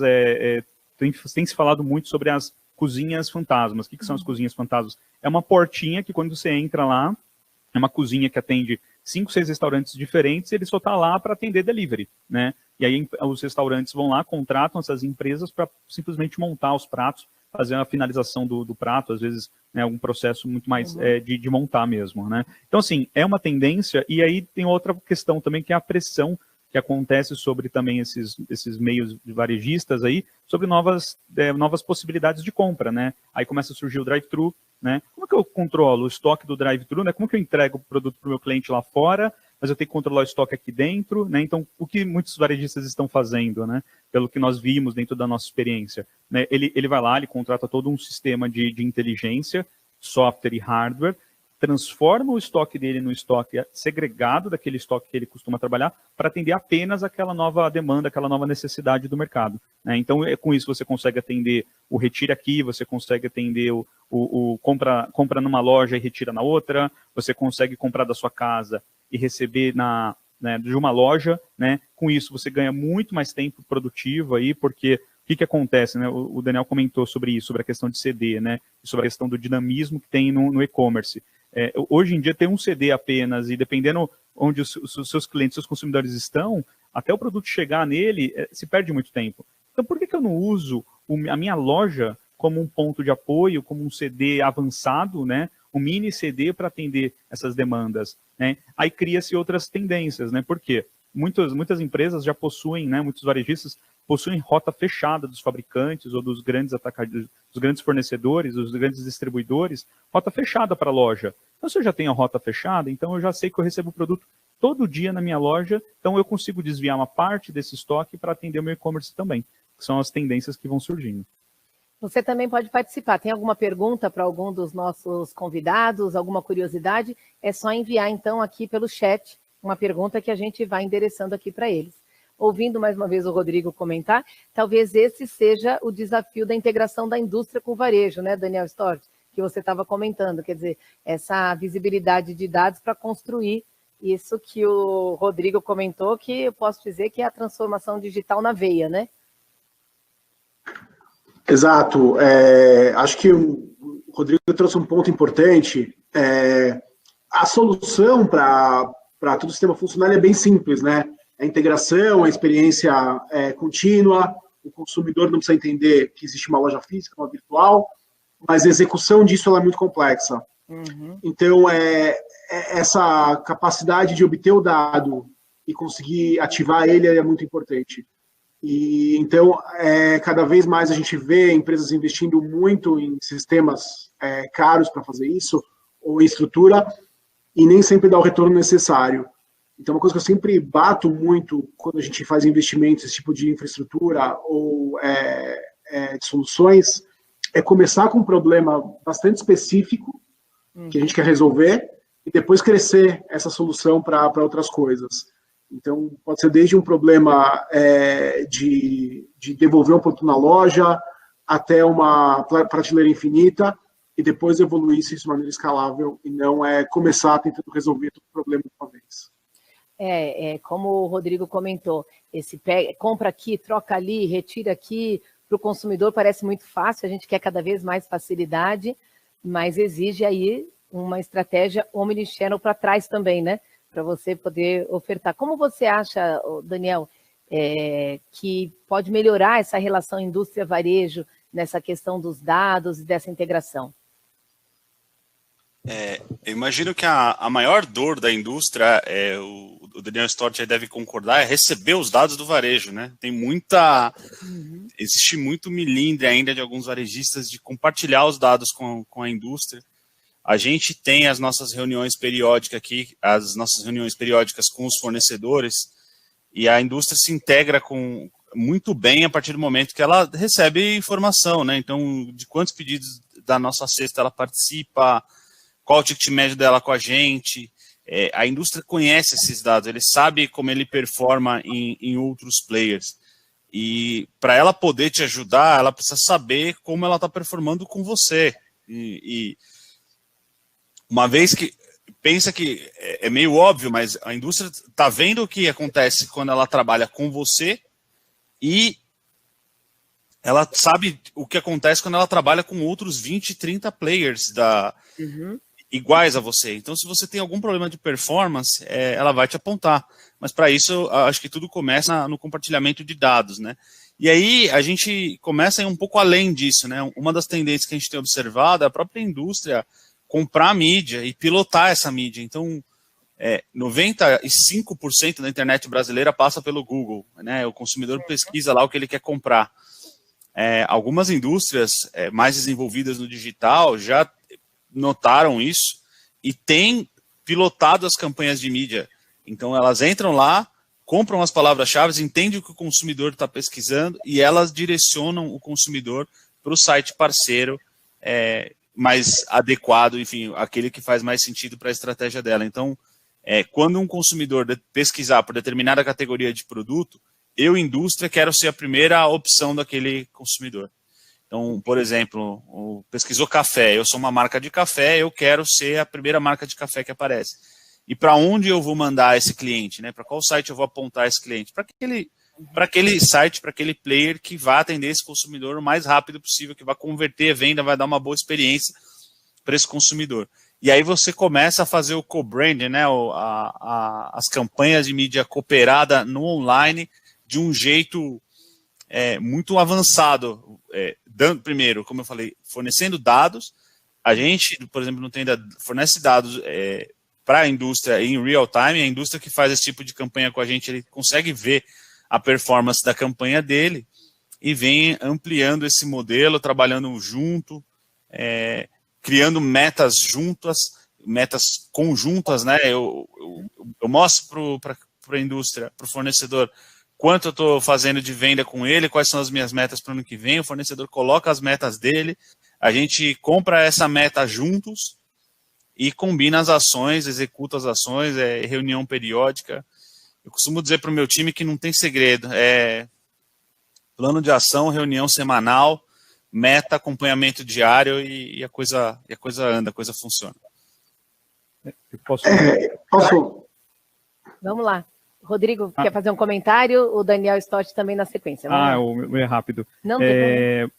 tem se falado muito sobre as cozinhas fantasmas. O que são as cozinhas fantasmas? É uma portinha que quando você entra lá, é uma cozinha que atende 5, 6 restaurantes diferentes, e ele só está lá para atender delivery, né? E aí os restaurantes vão lá, contratam essas empresas para simplesmente montar os pratos, fazer a finalização do prato, às vezes, né, algum processo muito mais de montar mesmo, né? Então, assim, é uma tendência, e aí tem outra questão também, que é a pressão que acontece sobre também esses meios de varejistas aí, sobre novas possibilidades de compra, né? Aí começa a surgir o drive-thru, né? Como que eu controlo o estoque do drive-thru, né? Como que eu entrego o produto para o meu cliente lá fora, mas eu tenho que controlar o estoque aqui dentro, né? Então, o que muitos varejistas estão fazendo, né? Pelo que nós vimos dentro da nossa experiência, né? Ele vai lá, ele contrata todo um sistema de inteligência, software e hardware, transforma o estoque dele no estoque segregado daquele estoque que ele costuma trabalhar para atender apenas aquela nova demanda, aquela nova necessidade do mercado, né? Então, com isso você consegue atender o retira aqui, você consegue atender o compra numa loja e retira na outra, você consegue comprar da sua casa e receber de uma loja, né? Com isso você ganha muito mais tempo produtivo aí, porque o que acontece, né? O Daniel comentou sobre isso, sobre a questão de CD, né? Sobre a questão do dinamismo que tem no e-commerce. Hoje em dia tem um CD apenas, e dependendo onde os seus clientes, seus consumidores estão, até o produto chegar nele, se perde muito tempo. Então, por que eu não uso a minha loja como um ponto de apoio, como um CD avançado, né? um mini CD para atender essas demandas, né? Aí cria-se outras tendências, né? Por quê? Muitas empresas já possuem, né, muitos varejistas possuem rota fechada dos fabricantes ou dos grandes dos grandes fornecedores, dos grandes distribuidores, rota fechada para a loja. Então, se eu já tenho a rota fechada, então eu já sei que eu recebo o produto todo dia na minha loja, então eu consigo desviar uma parte desse estoque para atender o meu e-commerce também, que são as tendências que vão surgindo. Você também pode participar. Tem alguma pergunta para algum dos nossos convidados, alguma curiosidade? É só enviar, então, aqui pelo chat uma pergunta que a gente vai endereçando aqui para eles. Ouvindo mais uma vez o Rodrigo comentar, talvez esse seja o desafio da integração da indústria com o varejo, né, Daniel Stort, que você estava comentando, quer dizer, essa visibilidade de dados para construir isso que o Rodrigo comentou, que eu posso dizer que é a transformação digital na veia, né? Exato. Acho que o Rodrigo trouxe um ponto importante. A solução para todo o sistema funcional é bem simples, né? A integração, a experiência contínua, o consumidor não precisa entender que existe uma loja física, uma virtual, mas a execução disso ela é muito complexa. Uhum. Então, essa capacidade de obter o dado e conseguir ativar ele é muito importante. E então, cada vez mais a gente vê empresas investindo muito em sistemas caros para fazer isso, ou em estrutura, e nem sempre dá o retorno necessário. Então, uma coisa que eu sempre bato muito quando a gente faz investimentos nesse tipo de infraestrutura ou de soluções, é começar com um problema bastante específico que a gente quer resolver e depois crescer essa solução para outras coisas. Então, pode ser desde um problema de devolver um produto na loja até uma prateleira infinita e depois evoluir isso de maneira escalável e não começar tentando resolver todo o problema de uma vez. Como o Rodrigo comentou, compra aqui, troca ali, retira aqui, para o consumidor parece muito fácil, a gente quer cada vez mais facilidade, mas exige aí uma estratégia omnichannel para trás também, né? Para você poder ofertar. Como você acha, Daniel, que pode melhorar essa relação indústria-varejo nessa questão dos dados e dessa integração? Eu imagino que a maior dor da indústria, o Daniel Stort deve concordar, é receber os dados do varejo, né? Tem existe muito milindre ainda de alguns varejistas de compartilhar os dados com a indústria. A gente tem as nossas reuniões periódicas aqui, as nossas reuniões periódicas com os fornecedores, e a indústria se integra muito bem a partir do momento que ela recebe informação, né? Então, de quantos pedidos da nossa cesta ela participa, qual o ticket médio dela com a gente. A indústria conhece esses dados, ele sabe como ele performa em outros players. E para ela poder te ajudar, ela precisa saber como ela está performando com você. E uma vez que pensa que é meio óbvio, mas a indústria está vendo o que acontece quando ela trabalha com você e ela sabe o que acontece quando ela trabalha com outros 20, 30 players iguais a você. Então, se você tem algum problema de performance, ela vai te apontar. Mas para isso, acho que tudo começa no compartilhamento de dados, né? E aí, a gente começa a ir um pouco além disso, né? Uma das tendências que a gente tem observado é a própria indústria comprar mídia e pilotar essa mídia. Então, 95% da internet brasileira passa pelo Google, né? O consumidor pesquisa lá o que ele quer comprar. Algumas indústrias mais desenvolvidas no digital já notaram isso e têm pilotado as campanhas de mídia. Então, elas entram lá, compram as palavras-chave, entendem o que o consumidor está pesquisando e elas direcionam o consumidor para o site parceiro mais adequado, enfim, aquele que faz mais sentido para a estratégia dela. Então, quando um consumidor pesquisar por determinada categoria de produto, eu, indústria, quero ser a primeira opção daquele consumidor. Então, por exemplo, pesquisou café, eu sou uma marca de café, eu quero ser a primeira marca de café que aparece. E para onde eu vou mandar esse cliente, né? Para qual site eu vou apontar esse cliente? Para aquele site, para aquele player que vai atender esse consumidor o mais rápido possível, que vai converter a venda, vai dar uma boa experiência para esse consumidor. E aí você começa a fazer o co-branding, né? As campanhas de mídia cooperada no online de um jeito muito avançado, primeiro, como eu falei, fornecendo dados, A gente, por exemplo, não tem fornece dados para a indústria em real time. A indústria que faz esse tipo de campanha com a gente, ele consegue ver a performance da campanha dele e vem ampliando esse modelo, trabalhando junto, criando metas juntas, metas conjuntas, né? Eu mostro para a indústria, para o fornecedor, quanto eu estou fazendo de venda com ele, quais são as minhas metas para o ano que vem, o fornecedor coloca as metas dele, a gente compra essa meta juntos e combina as ações, executa as ações, reunião periódica. Eu costumo dizer para o meu time que não tem segredo, plano de ação, reunião semanal, meta, acompanhamento diário e a coisa anda, a coisa funciona. Posso? Vamos lá. Rodrigo, quer fazer um comentário? O Daniel Stott também na sequência. O meu é rápido. Não,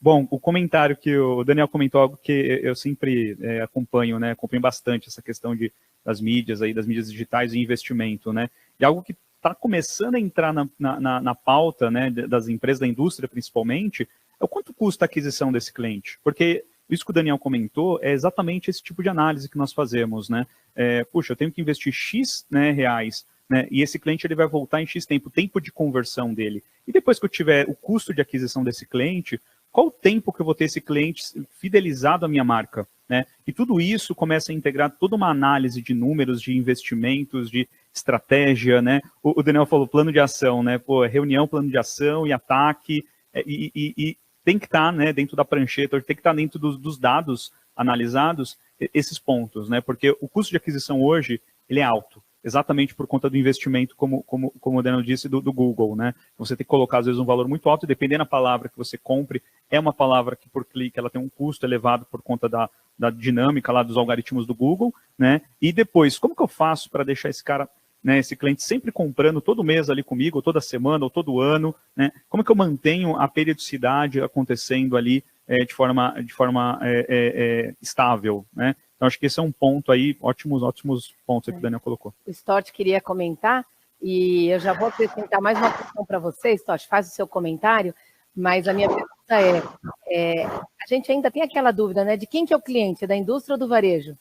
bom, o comentário que o Daniel comentou, algo que eu sempre acompanho, né? Acompanho bastante essa questão das mídias digitais e investimento, né? E algo que está começando a entrar na pauta, né, das empresas, da indústria principalmente, é o quanto custa a aquisição desse cliente. Porque isso que o Daniel comentou é exatamente esse tipo de análise que nós fazemos, né? Puxa, eu tenho que investir X, né, reais, né, e esse cliente ele vai voltar em X tempo, o tempo de conversão dele. E depois que eu tiver o custo de aquisição desse cliente, qual o tempo que eu vou ter esse cliente fidelizado à minha marca? Né? E tudo isso começa a integrar toda uma análise de números, de investimentos, de estratégia, né? O Daniel falou plano de ação, né? Reunião, plano de ação e ataque, e tem que estar, né, dentro da prancheta, tem que estar dentro dos dados analisados esses pontos, né? Porque o custo de aquisição hoje, ele é alto, exatamente por conta do investimento, como o Daniel disse, do Google, né? Você tem que colocar, às vezes, um valor muito alto, e dependendo da palavra que você compre, é uma palavra que, por clique, ela tem um custo elevado por conta da dinâmica lá dos algoritmos do Google, né? E depois, como que eu faço para deixar esse cara, né, esse cliente sempre comprando todo mês ali comigo, ou toda semana, ou todo ano, né? Como que eu mantenho a periodicidade acontecendo ali de forma estável, né? Então, acho que esse é um ponto aí, ótimos pontos aí que o Daniel colocou. O Stott queria comentar, e eu já vou acrescentar mais uma questão para você, Stott, faz o seu comentário, mas a minha pergunta a gente ainda tem aquela dúvida, né, de quem que é o cliente, é da indústria ou do varejo?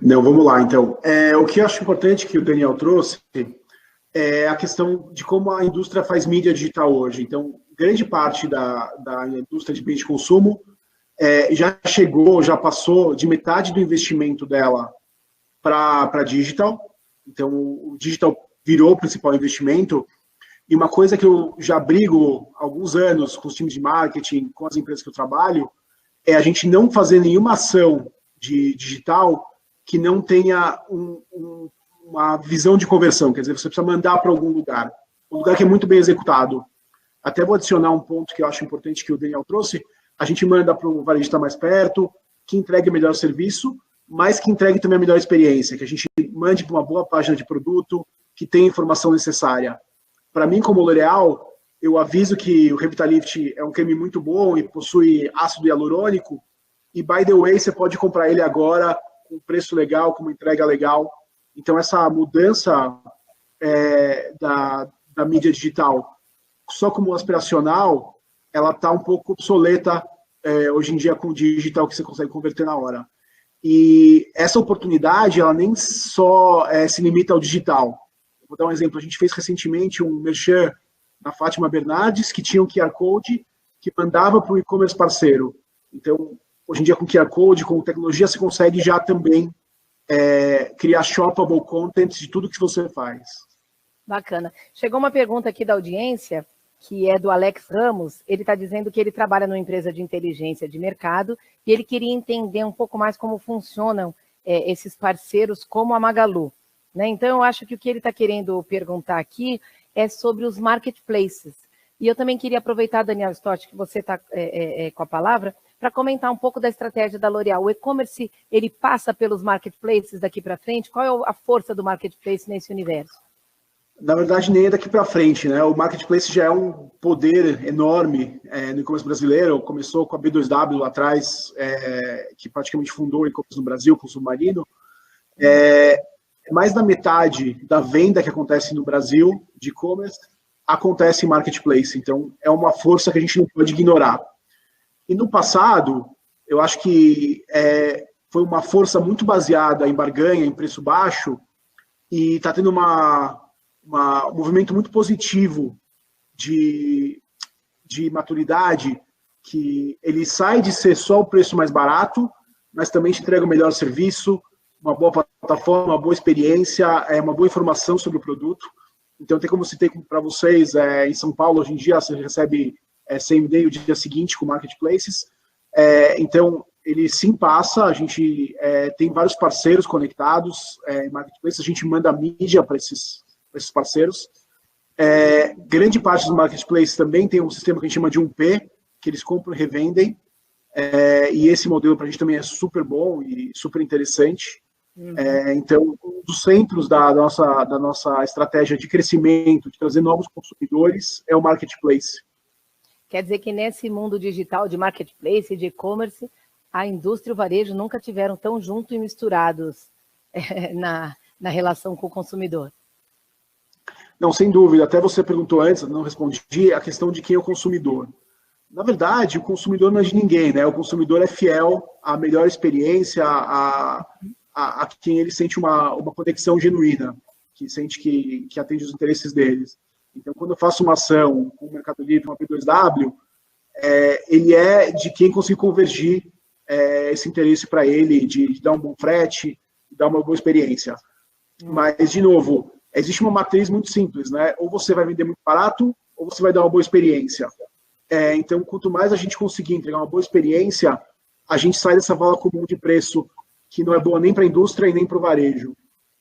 Não, vamos lá, então. O que eu acho importante que o Daniel trouxe é a questão de como a indústria faz mídia digital hoje. Então, grande parte da indústria de bens de consumo já passou de metade do investimento dela para digital. Então, o digital virou o principal investimento. E uma coisa que eu já brigo há alguns anos com os times de marketing, com as empresas que eu trabalho, é a gente não fazer nenhuma ação de digital que não tenha uma visão de conversão. Quer dizer, você precisa mandar para algum lugar. Um lugar que é muito bem executado. Até vou adicionar um ponto que eu acho importante que o Daniel trouxe. A gente manda para o varejista mais perto, que entregue o melhor serviço, mas que entregue também a melhor experiência, que a gente mande para uma boa página de produto, que tenha a informação necessária. Para mim, como L'Oréal, eu aviso que o Revitalift é um creme muito bom e possui ácido hialurônico, e, by the way, você pode comprar ele agora com preço legal, com uma entrega legal. Então, essa mudança da mídia digital só como aspiracional, ela está um pouco obsoleta hoje em dia com o digital, que você consegue converter na hora. E essa oportunidade, ela nem só se limita ao digital. Vou dar um exemplo. A gente fez recentemente um merchan na Fátima Bernardes, que tinha um QR Code que mandava para o e-commerce parceiro. Então, hoje em dia, com QR Code, com tecnologia, você consegue já também criar shoppable content de tudo que você faz. Bacana. Chegou uma pergunta aqui da audiência, que é do Alex Ramos. Ele está dizendo que ele trabalha numa empresa de inteligência de mercado e ele queria entender um pouco mais como funcionam esses parceiros como a Magalu. Né? Então, eu acho que o que ele está querendo perguntar aqui é sobre os marketplaces. E eu também queria aproveitar, Daniel Stott, que você está com a palavra, para comentar um pouco da estratégia da L'Oréal. O e-commerce, ele passa pelos marketplaces daqui para frente? Qual é a força do marketplace nesse universo? Na verdade, nem é daqui para frente, né? O marketplace já é um poder enorme no e-commerce brasileiro. Começou com a B2W lá atrás, que praticamente fundou o e-commerce no Brasil, com o Submarino. Mais da metade da venda que acontece no Brasil de e-commerce acontece em marketplace. Então, é uma força que a gente não pode ignorar. E no passado, Eu acho que foi uma força muito baseada em barganha, em preço baixo, e está tendo um movimento muito positivo de maturidade, que ele sai de ser só o preço mais barato, mas também te entrega o melhor serviço, uma boa plataforma, uma boa experiência, uma boa informação sobre o produto. Então, tem como citei para vocês, em São Paulo, hoje em dia, você recebe same day o dia seguinte com marketplaces. Então, ele sim passa, a gente tem vários parceiros conectados em marketplaces, a gente manda mídia para esses parceiros. Grande parte dos marketplaces também tem um sistema que a gente chama de 1P, que eles compram e revendem, e esse modelo para a gente também é super bom e super interessante. Então, um dos centros da nossa estratégia de crescimento, de trazer novos consumidores, é o marketplace. Quer dizer que nesse mundo digital de marketplace e de e-commerce, a indústria e o varejo nunca tiveram tão juntos e misturados na relação com o consumidor. Não, sem dúvida. Até você perguntou antes, não respondi, a questão de quem é o consumidor. Na verdade, o consumidor não é de ninguém, né? O consumidor é fiel à melhor experiência, a quem ele sente uma conexão genuína, que sente que atende os interesses deles. Então, quando eu faço uma ação com o Mercado Livre, uma P2W, ele é de quem conseguir convergir esse interesse para ele, de dar um bom frete, de dar uma boa experiência. Mas, de novo, existe uma matriz muito simples, né? Ou você vai vender muito barato, ou você vai dar uma boa experiência. Então, quanto mais a gente conseguir entregar uma boa experiência, a gente sai dessa vala comum de preço que não é boa nem para a indústria e nem para o varejo.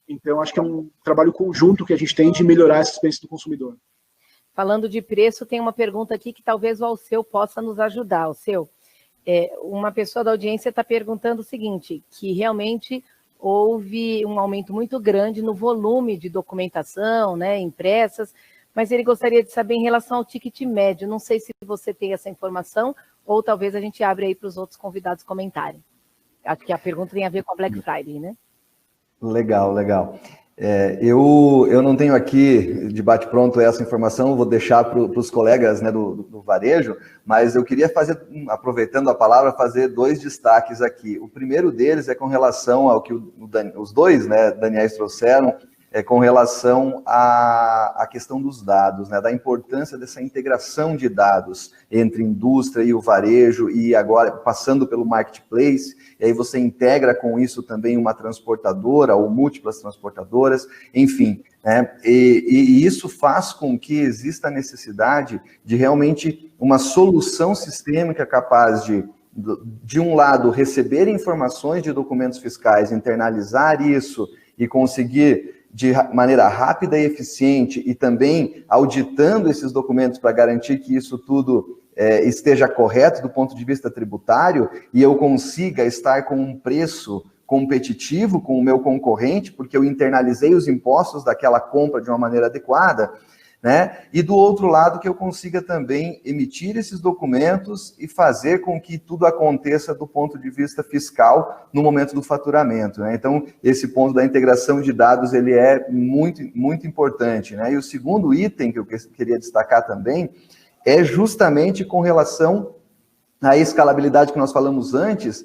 Então, acho que é um trabalho conjunto que a gente tem de melhorar essa experiência do consumidor. Falando de preço, tem uma pergunta aqui que talvez o Alceu possa nos ajudar. Alceu, uma pessoa da audiência está perguntando o seguinte, que realmente houve um aumento muito grande no volume de documentação, né, impressas, mas ele gostaria de saber em relação ao ticket médio. Não sei se você tem essa informação, ou talvez a gente abra aí para os outros convidados comentarem. Acho que a pergunta tem a ver com a Black Friday, né? Legal. Eu não tenho aqui de bate-pronto essa informação, vou deixar para os colegas, né, do varejo, mas eu queria fazer, aproveitando a palavra, fazer 2 destaques aqui. O primeiro deles é com relação ao que os dois, né, Daniels trouxeram, com relação à questão dos dados, né, da importância dessa integração de dados entre indústria e o varejo, e agora passando pelo marketplace, e aí você integra com isso também uma transportadora ou múltiplas transportadoras, enfim, né, e isso faz com que exista a necessidade de realmente uma solução sistêmica capaz de um lado, receber informações de documentos fiscais, internalizar isso e conseguir de maneira rápida e eficiente, e também auditando esses documentos para garantir que isso tudo esteja correto do ponto de vista tributário, e eu consiga estar com um preço competitivo com o meu concorrente, porque eu internalizei os impostos daquela compra de uma maneira adequada, né? E do outro lado, que eu consiga também emitir esses documentos e fazer com que tudo aconteça do ponto de vista fiscal no momento do faturamento, né? Então, esse ponto da integração de dados, ele é muito, muito importante, né? E o segundo item que eu queria destacar também é justamente com relação à escalabilidade que nós falamos antes,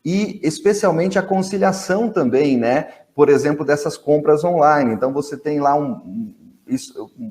e especialmente a conciliação também, né? Por exemplo, dessas compras online. Então, você tem lá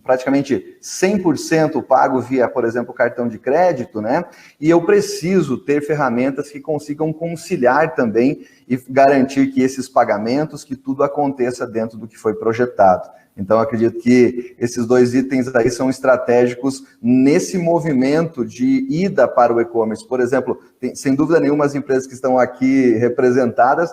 praticamente 100% pago via, por exemplo, cartão de crédito, né? E eu preciso ter ferramentas que consigam conciliar também e garantir que esses pagamentos, que tudo aconteça dentro do que foi projetado. Então, acredito que esses 2 itens aí são estratégicos nesse movimento de ida para o e-commerce. Por exemplo, sem dúvida nenhuma, as empresas que estão aqui representadas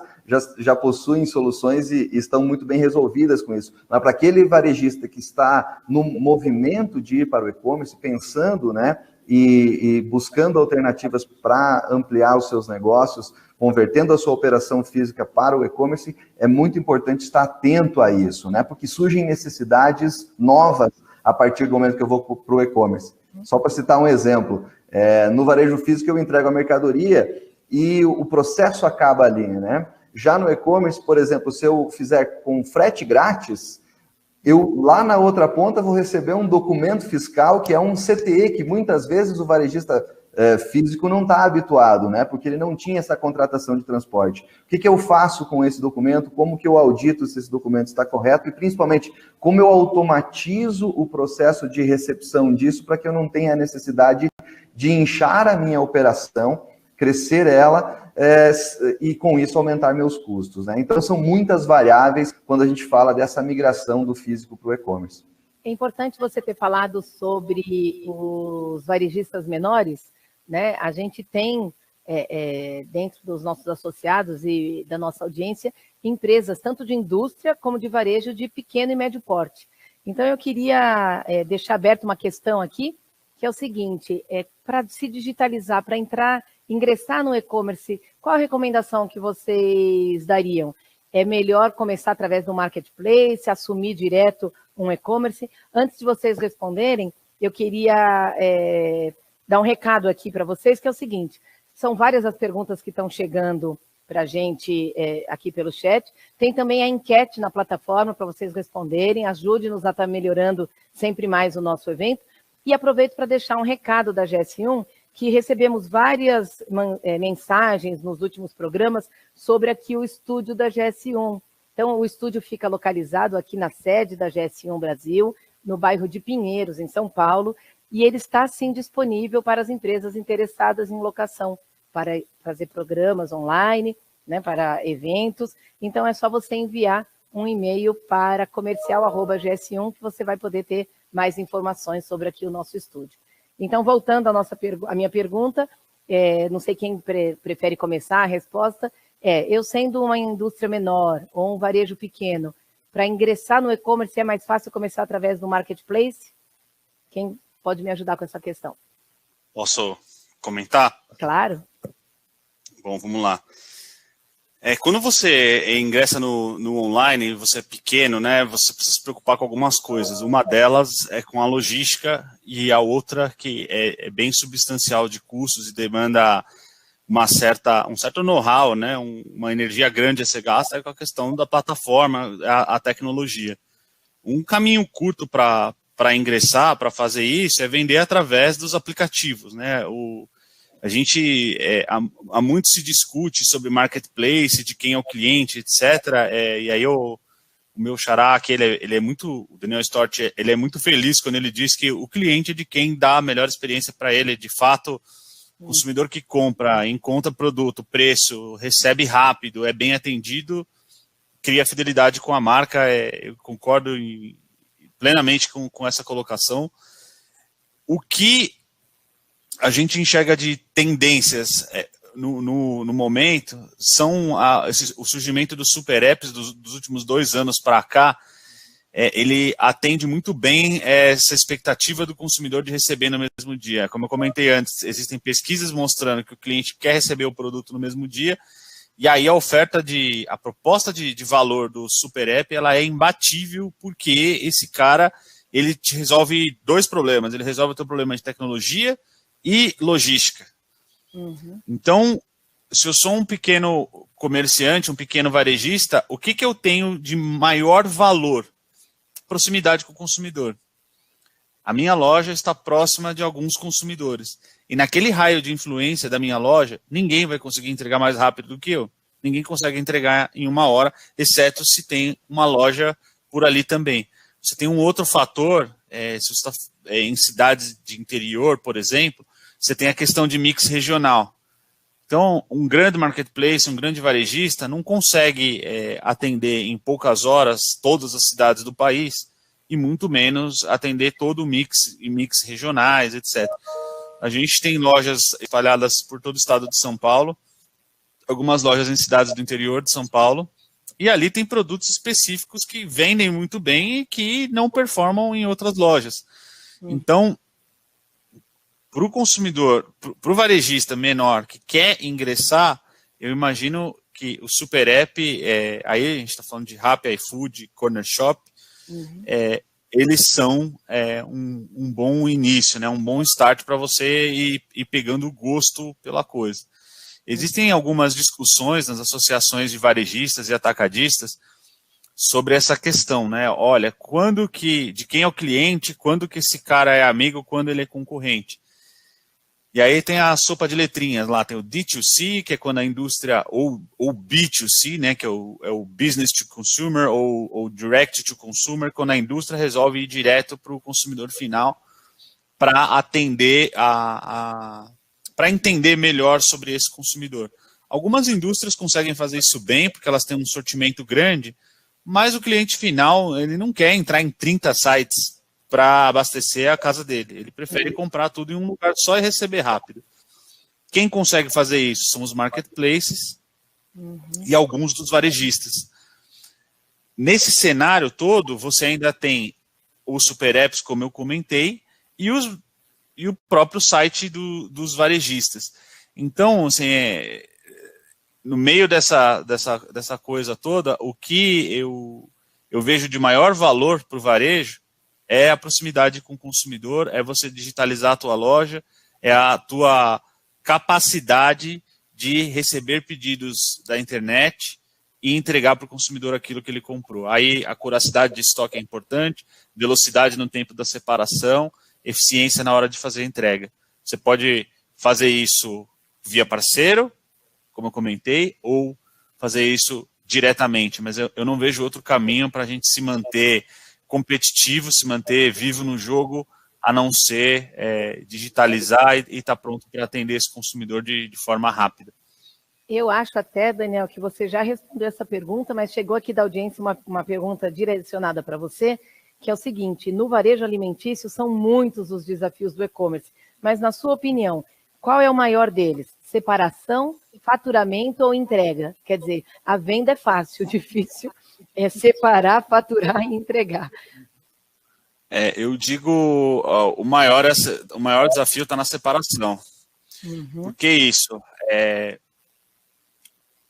já possuem soluções e estão muito bem resolvidas com isso. Mas para aquele varejista que está no movimento de ir para o e-commerce, pensando, né, e buscando alternativas para ampliar os seus negócios, convertendo a sua operação física para o e-commerce, é muito importante estar atento a isso, né? Porque surgem necessidades novas a partir do momento que eu vou para o e-commerce. Só para citar um exemplo, no varejo físico eu entrego a mercadoria e o processo acaba ali, né? Já no e-commerce, por exemplo, se eu fizer com frete grátis, eu lá na outra ponta vou receber um documento fiscal que é um CTE, que muitas vezes o varejista físico não está habituado, né? Porque ele não tinha essa contratação de transporte. O que eu faço com esse documento? Como que eu audito se esse documento está correto? E, principalmente, como eu automatizo o processo de recepção disso para que eu não tenha a necessidade de inchar a minha operação, crescer ela e, com isso, aumentar meus custos, né? Então, são muitas variáveis quando a gente fala dessa migração do físico para o e-commerce. É importante você ter falado sobre os varejistas menores, né? A gente tem, dentro dos nossos associados e da nossa audiência, empresas tanto de indústria como de varejo de pequeno e médio porte. Então, eu queria deixar aberta uma questão aqui, que é o seguinte, para se digitalizar, para ingressar no e-commerce, qual a recomendação que vocês dariam? É melhor começar através do marketplace, assumir direto um e-commerce? Antes de vocês responderem, eu queria dar um recado aqui para vocês, que é o seguinte, são várias as perguntas que estão chegando para a gente aqui pelo chat. Tem também a enquete na plataforma para vocês responderem, ajude-nos a estar melhorando sempre mais o nosso evento. E aproveito para deixar um recado da GS1, que recebemos várias mensagens nos últimos programas sobre aqui o estúdio da GS1. Então, o estúdio fica localizado aqui na sede da GS1 Brasil, no bairro de Pinheiros, em São Paulo, e ele está, sim, disponível para as empresas interessadas em locação, para fazer programas online, né, para eventos. Então, é só você enviar um e-mail para comercial@gs1, que você vai poder ter mais informações sobre aqui o nosso estúdio. Então, voltando à minha pergunta, não sei quem prefere começar a resposta, eu sendo uma indústria menor ou um varejo pequeno, para ingressar no e-commerce é mais fácil começar através do marketplace? Quem pode me ajudar com essa questão? Posso comentar? Claro. Bom, vamos lá. Quando você ingressa no online, você é pequeno, né? Você precisa se preocupar com algumas coisas. Uma delas é com a logística e a outra que é bem substancial de custos e demanda um certo know-how, né? Uma energia grande a ser gasta é com a questão da plataforma, a tecnologia. Um caminho curto para ingressar, para fazer isso, é vender através dos aplicativos, né? A gente, há muito se discute sobre marketplace, de quem é o cliente, etc. E aí o meu xará aqui, o Daniel Stort, ele é muito feliz quando ele diz que o cliente é de quem dá a melhor experiência para ele. De fato, o consumidor que compra, encontra produto, preço, recebe rápido, é bem atendido, cria fidelidade com a marca. Eu concordo plenamente com essa colocação. O que a gente enxerga de tendências no momento são o surgimento dos super apps dos últimos 2 anos para cá. Ele atende muito bem essa expectativa do consumidor de receber no mesmo dia. Como eu comentei antes, existem pesquisas mostrando que o cliente quer receber o produto no mesmo dia, e aí a proposta de valor do super app, ela é imbatível, porque esse cara, ele te resolve 2 problemas. Ele resolve o teu problema de tecnologia e logística. Uhum. Então, se eu sou um pequeno comerciante, um pequeno varejista, o que eu tenho de maior valor? Proximidade com o consumidor. A minha loja está próxima de alguns consumidores. E naquele raio de influência da minha loja, ninguém vai conseguir entregar mais rápido do que eu. Ninguém consegue entregar em 1 hora, exceto se tem uma loja por ali também. Você tem um outro fator, se você está em cidades de interior, por exemplo, você tem a questão de mix regional. Então, um grande marketplace, um grande varejista, não consegue atender em poucas horas todas as cidades do país, e muito menos atender todo o mix regionais, etc. A gente tem lojas espalhadas por todo o estado de São Paulo, algumas lojas em cidades do interior de São Paulo, e ali tem produtos específicos que vendem muito bem e que não performam em outras lojas. Então, para o consumidor, para o varejista menor que quer ingressar, eu imagino que o super app, aí a gente está falando de Rappi, iFood, Corner Shop, eles são um bom início, né, um bom start para você ir pegando o gosto pela coisa. Existem algumas discussões nas associações de varejistas e atacadistas sobre essa questão, né? Olha, de quem é o cliente, quando que esse cara é amigo, quando ele é concorrente. E aí tem a sopa de letrinhas lá, tem o D2C, que é quando a indústria, ou B2C, né, que é o Business to Consumer, ou Direct to Consumer, quando a indústria resolve ir direto para o consumidor final para atender para entender melhor sobre esse consumidor. Algumas indústrias conseguem fazer isso bem, porque elas têm um sortimento grande, mas o cliente final, ele não quer entrar em 30 sites para abastecer a casa dele. Ele prefere comprar tudo em um lugar só e receber rápido. Quem consegue fazer isso são os marketplaces e alguns dos varejistas. Nesse cenário todo, você ainda tem os super apps, como eu comentei, e o próprio site dos varejistas. Então, assim, no meio dessa coisa toda, o que eu vejo de maior valor para o varejo é a proximidade com o consumidor, é você digitalizar a tua loja, é a tua capacidade de receber pedidos da internet e entregar para o consumidor aquilo que ele comprou. Aí a curacidade de estoque é importante, velocidade no tempo da separação, eficiência na hora de fazer a entrega. Você pode fazer isso via parceiro, como eu comentei, ou fazer isso diretamente, mas eu não vejo outro caminho para a gente se manter competitivo, se manter vivo no jogo, a não ser digitalizar e estar pronto para atender esse consumidor de forma rápida. Eu acho até, Daniel, que você já respondeu essa pergunta, mas chegou aqui da audiência uma pergunta direcionada para você, que é o seguinte: no varejo alimentício são muitos os desafios do e-commerce, mas na sua opinião, qual é o maior deles? Separação, faturamento ou entrega? Quer dizer, a venda é fácil, difícil é separar, faturar e entregar. Eu digo, o maior desafio está na separação. Por que isso?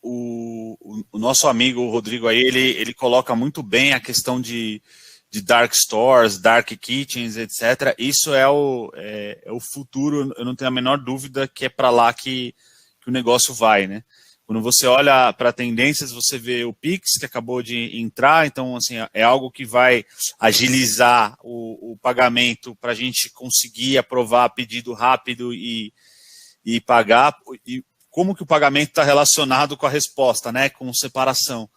O nosso amigo o Rodrigo aí, ele coloca muito bem a questão de dark stores, dark kitchens, etc. Isso é o futuro, eu não tenho a menor dúvida que é para lá que o negócio vai, né? Quando você olha para tendências, você vê o Pix, que acabou de entrar, então assim, é algo que vai agilizar o pagamento para a gente conseguir aprovar pedido rápido e pagar. E como que o pagamento está relacionado com a resposta, né? Com separação.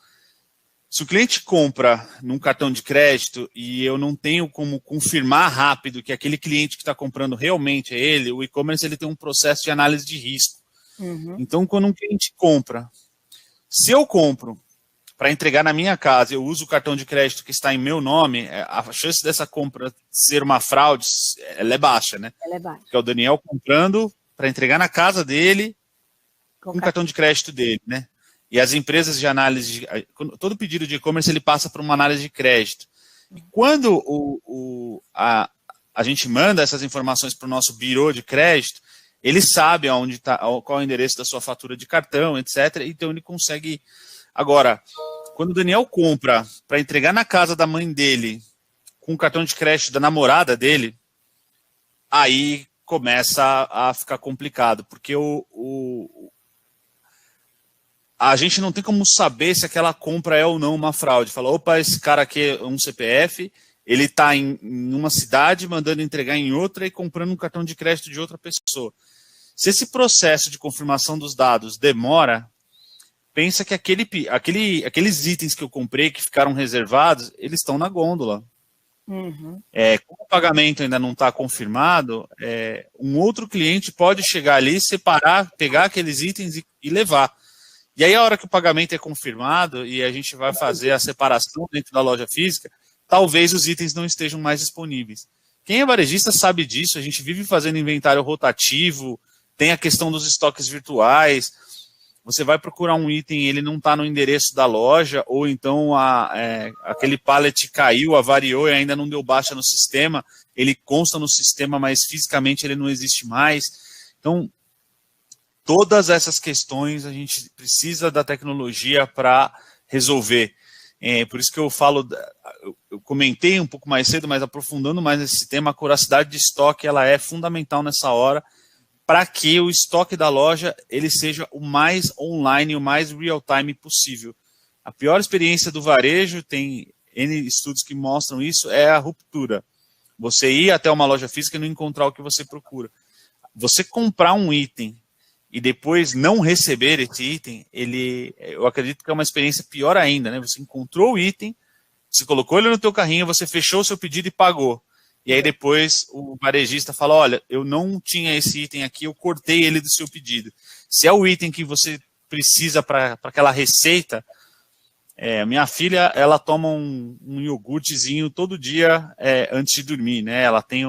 Se o cliente compra num cartão de crédito e eu não tenho como confirmar rápido que aquele cliente que está comprando realmente é ele, o e-commerce ele tem um processo de análise de risco. Então, quando um cliente compra, se eu compro para entregar na minha casa, eu uso o cartão de crédito que está em meu nome, a chance dessa compra ser uma fraude, ela é baixa, né? Ela é baixa. Que é o Daniel comprando para entregar na casa dele com o cartão de crédito dele, né? E as empresas de análise, todo pedido de e-commerce ele passa por uma análise de crédito. E quando a gente manda essas informações para o nosso birô de crédito, ele sabe aonde tá, qual é o endereço da sua fatura de cartão, etc. Então ele consegue. Agora, quando o Daniel compra para entregar na casa da mãe dele com o cartão de crédito da namorada dele, aí começa a ficar complicado, porque a gente não tem como saber se aquela compra é ou não uma fraude. Fala, opa, esse cara aqui é um CPF, ele está em uma cidade, mandando entregar em outra e comprando um cartão de crédito de outra pessoa. Se esse processo de confirmação dos dados demora, pensa que aqueles itens que eu comprei, que ficaram reservados, eles estão na gôndola. Como o pagamento ainda não está confirmado, um outro cliente pode chegar ali, separar, pegar aqueles itens e levar. E aí, a hora que o pagamento é confirmado e a gente vai fazer a separação dentro da loja física, talvez os itens não estejam mais disponíveis. Quem é varejista sabe disso, a gente vive fazendo inventário rotativo, tem a questão dos estoques virtuais, você vai procurar um item, ele não está no endereço da loja, ou então aquele pallet caiu, avariou e ainda não deu baixa no sistema, ele consta no sistema, mas fisicamente ele não existe mais. Então, todas essas questões a gente precisa da tecnologia para resolver. Por isso que eu falo, eu comentei um pouco mais cedo, mas aprofundando mais nesse tema, a curacidade de estoque ela é fundamental nessa hora para que o estoque da loja ele seja o mais online, o mais real-time possível. A pior experiência do varejo, tem N estudos que mostram isso, é a ruptura. Você ir até uma loja física e não encontrar o que você procura. você comprar um item e depois não receber esse item, eu acredito que é uma experiência pior ainda, né? Você encontrou o item, você colocou ele no teu carrinho, você fechou o seu pedido e pagou. E aí depois o varejista fala, olha, eu não tinha esse item aqui, eu cortei ele do seu pedido. Se é o item que você precisa para aquela receita, minha filha, ela toma um iogurtezinho todo dia antes de dormir, né? Ela tem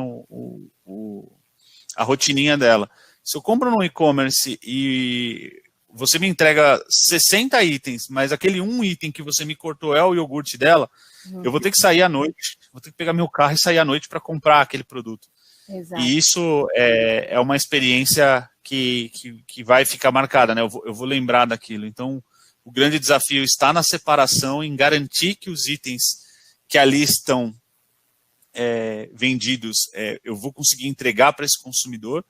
a rotininha dela. Se eu compro no e-commerce e você me entrega 60 itens, mas aquele um item que você me cortou é o iogurte dela, eu vou ter que sair à noite, vou ter que pegar meu carro e sair à noite para comprar aquele produto. Exato. E isso é uma experiência que vai ficar marcada, né? Eu vou lembrar daquilo. Então, o grande desafio está na separação, em garantir que os itens que ali estão vendidos, eu vou conseguir entregar para esse consumidor.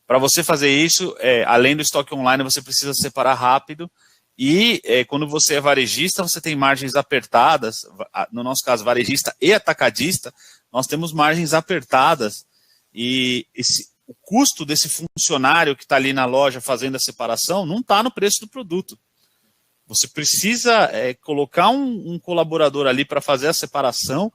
Para você fazer isso, além do estoque online, você precisa separar rápido. E quando você é varejista, você tem margens apertadas. No nosso caso, varejista e atacadista, nós temos margens apertadas. E o custo desse funcionário que está ali na loja fazendo a separação não está no preço do produto. Você precisa colocar um colaborador ali para fazer a separação.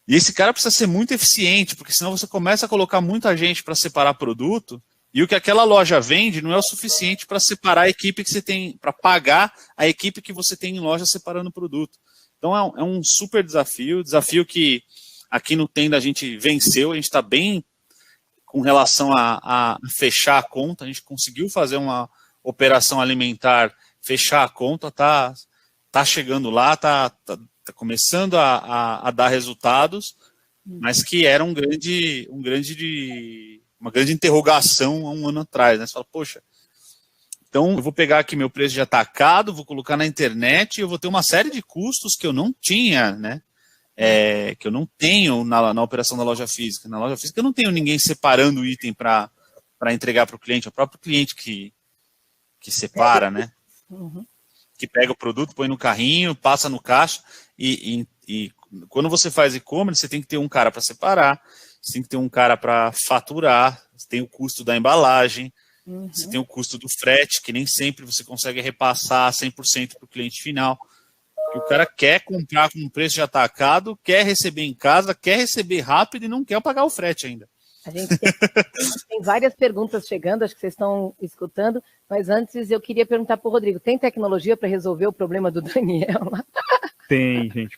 E esse cara precisa ser muito eficiente, porque senão você começa a colocar muita gente para separar produto, e o que aquela loja vende não é o suficiente para separar a equipe que você tem, para pagar a equipe que você tem em loja separando o produto. Então é um super desafio que aqui no Tenda a gente venceu, a gente está bem com relação a fechar a conta, a gente conseguiu fazer uma operação alimentar, fechar a conta, tá chegando lá, tá começando a dar resultados, mas que era uma grande interrogação há um ano atrás, né? Você fala, poxa, então eu vou pegar aqui meu preço de atacado, vou colocar na internet e eu vou ter uma série de custos que eu não tinha, né? Que eu não tenho na operação da loja física. Na loja física eu não tenho ninguém separando o item para entregar para o cliente, é o próprio cliente que separa, né? Uhum. Que pega o produto, põe no carrinho, passa no caixa, e quando você faz e-commerce, você tem que ter um cara para separar, você tem que ter um cara para faturar, você tem o custo da embalagem, você tem o custo do frete, que nem sempre você consegue repassar 100% para o cliente final, que o cara quer comprar com um preço de atacado, quer receber em casa, quer receber rápido e não quer pagar o frete ainda. A gente tem várias perguntas chegando, acho que vocês estão escutando, mas antes eu queria perguntar para o Rodrigo, tem tecnologia para resolver o problema do Daniel lá? Tem, gente,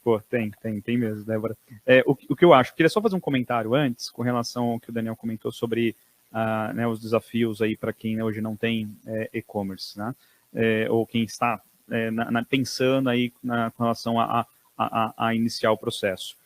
tem mesmo, Débora. O que eu acho, queria só fazer um comentário antes, com relação ao que o Daniel comentou sobre os desafios aí para quem hoje não tem e-commerce, né? Ou quem está pensando aí com relação a iniciar o processo.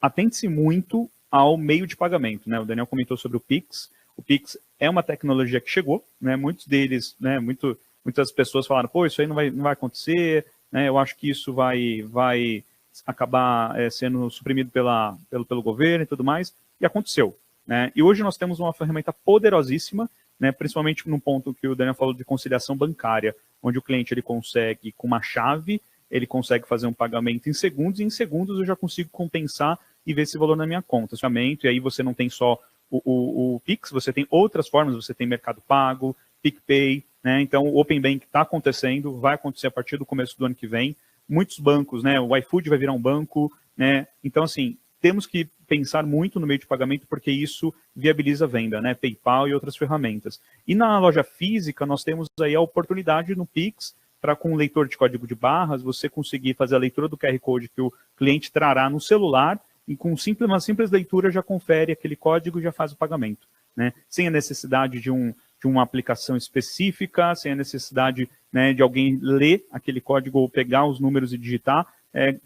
Atente-se muito ao meio de pagamento, né? O Daniel comentou sobre o Pix. O Pix é uma tecnologia que chegou, né? Muitos deles, né? Muitas pessoas falaram, pô, isso aí não vai acontecer, né? Eu acho que isso vai acabar sendo suprimido pelo governo e tudo mais, e aconteceu, né? E hoje nós temos uma ferramenta poderosíssima, né? Principalmente no ponto que o Daniel falou de conciliação bancária, onde o cliente ele consegue, com uma chave, ele consegue fazer um pagamento em segundos, e em segundos eu já consigo compensar e ver esse valor na minha conta. E aí você não tem só o Pix, você tem outras formas, você tem Mercado Pago, PicPay, né? Então o Open Bank está acontecendo, vai acontecer a partir do começo do ano que vem. Muitos bancos, né? O iFood vai virar um banco, né? Então, assim, temos que pensar muito no meio de pagamento, porque isso viabiliza a venda, né? PayPal e outras ferramentas. E na loja física, nós temos aí a oportunidade no Pix, para com o leitor de código de barras, você conseguir fazer a leitura do QR Code que o cliente trará no celular, e com uma simples leitura já confere aquele código e já faz o pagamento, né? Sem a necessidade de uma aplicação específica, sem a necessidade, né, de alguém ler aquele código ou pegar os números e digitar,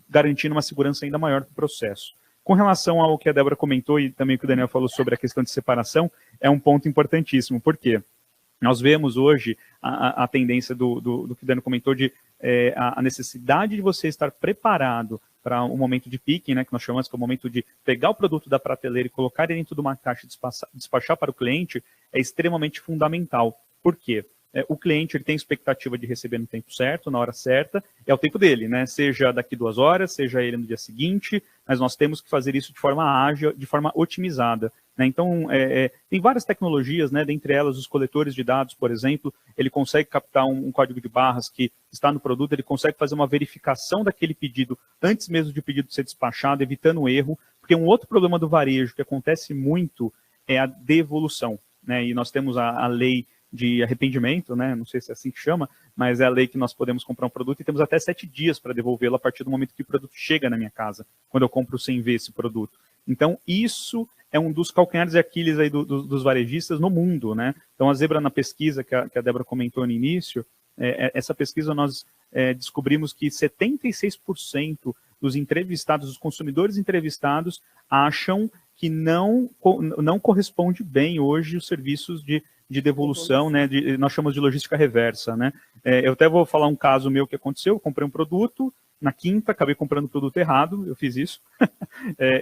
garantindo uma segurança ainda maior para o processo. Com relação ao que a Débora comentou e também o que o Daniel falou sobre a questão de separação, é um ponto importantíssimo, porque nós vemos hoje a tendência do que o Daniel comentou de a necessidade de você estar preparado para um momento de picking, né, que nós chamamos que é o momento de pegar o produto da prateleira e colocar ele dentro de uma caixa e despachar para o cliente, é extremamente fundamental. Por quê? o cliente ele tem expectativa de receber no tempo certo, na hora certa, é o tempo dele, né? Seja daqui 2 horas, seja ele no dia seguinte, mas nós temos que fazer isso de forma ágil, de forma otimizada, né? Então, tem várias tecnologias, né? Dentre elas, os coletores de dados, por exemplo, ele consegue captar um código de barras que está no produto, ele consegue fazer uma verificação daquele pedido antes mesmo de o pedido ser despachado, evitando o erro, porque um outro problema do varejo que acontece muito é a devolução, né? E nós temos a lei de arrependimento, né? Não sei se é assim que chama, mas é a lei que nós podemos comprar um produto e temos até 7 dias para devolvê-lo a partir do momento que o produto chega na minha casa, quando eu compro sem ver esse produto. Então, isso é um dos calcanhares de Aquiles aí dos varejistas no mundo, né? Então, a Zebra, na pesquisa que a Débora comentou no início, essa pesquisa nós descobrimos que 76% dos entrevistados, dos consumidores entrevistados, acham que não corresponde bem hoje os serviços de devolução, né? Nós chamamos de logística reversa, né? Eu até vou falar um caso meu que aconteceu. Eu comprei um produto na quinta, acabei comprando o produto errado, eu fiz isso.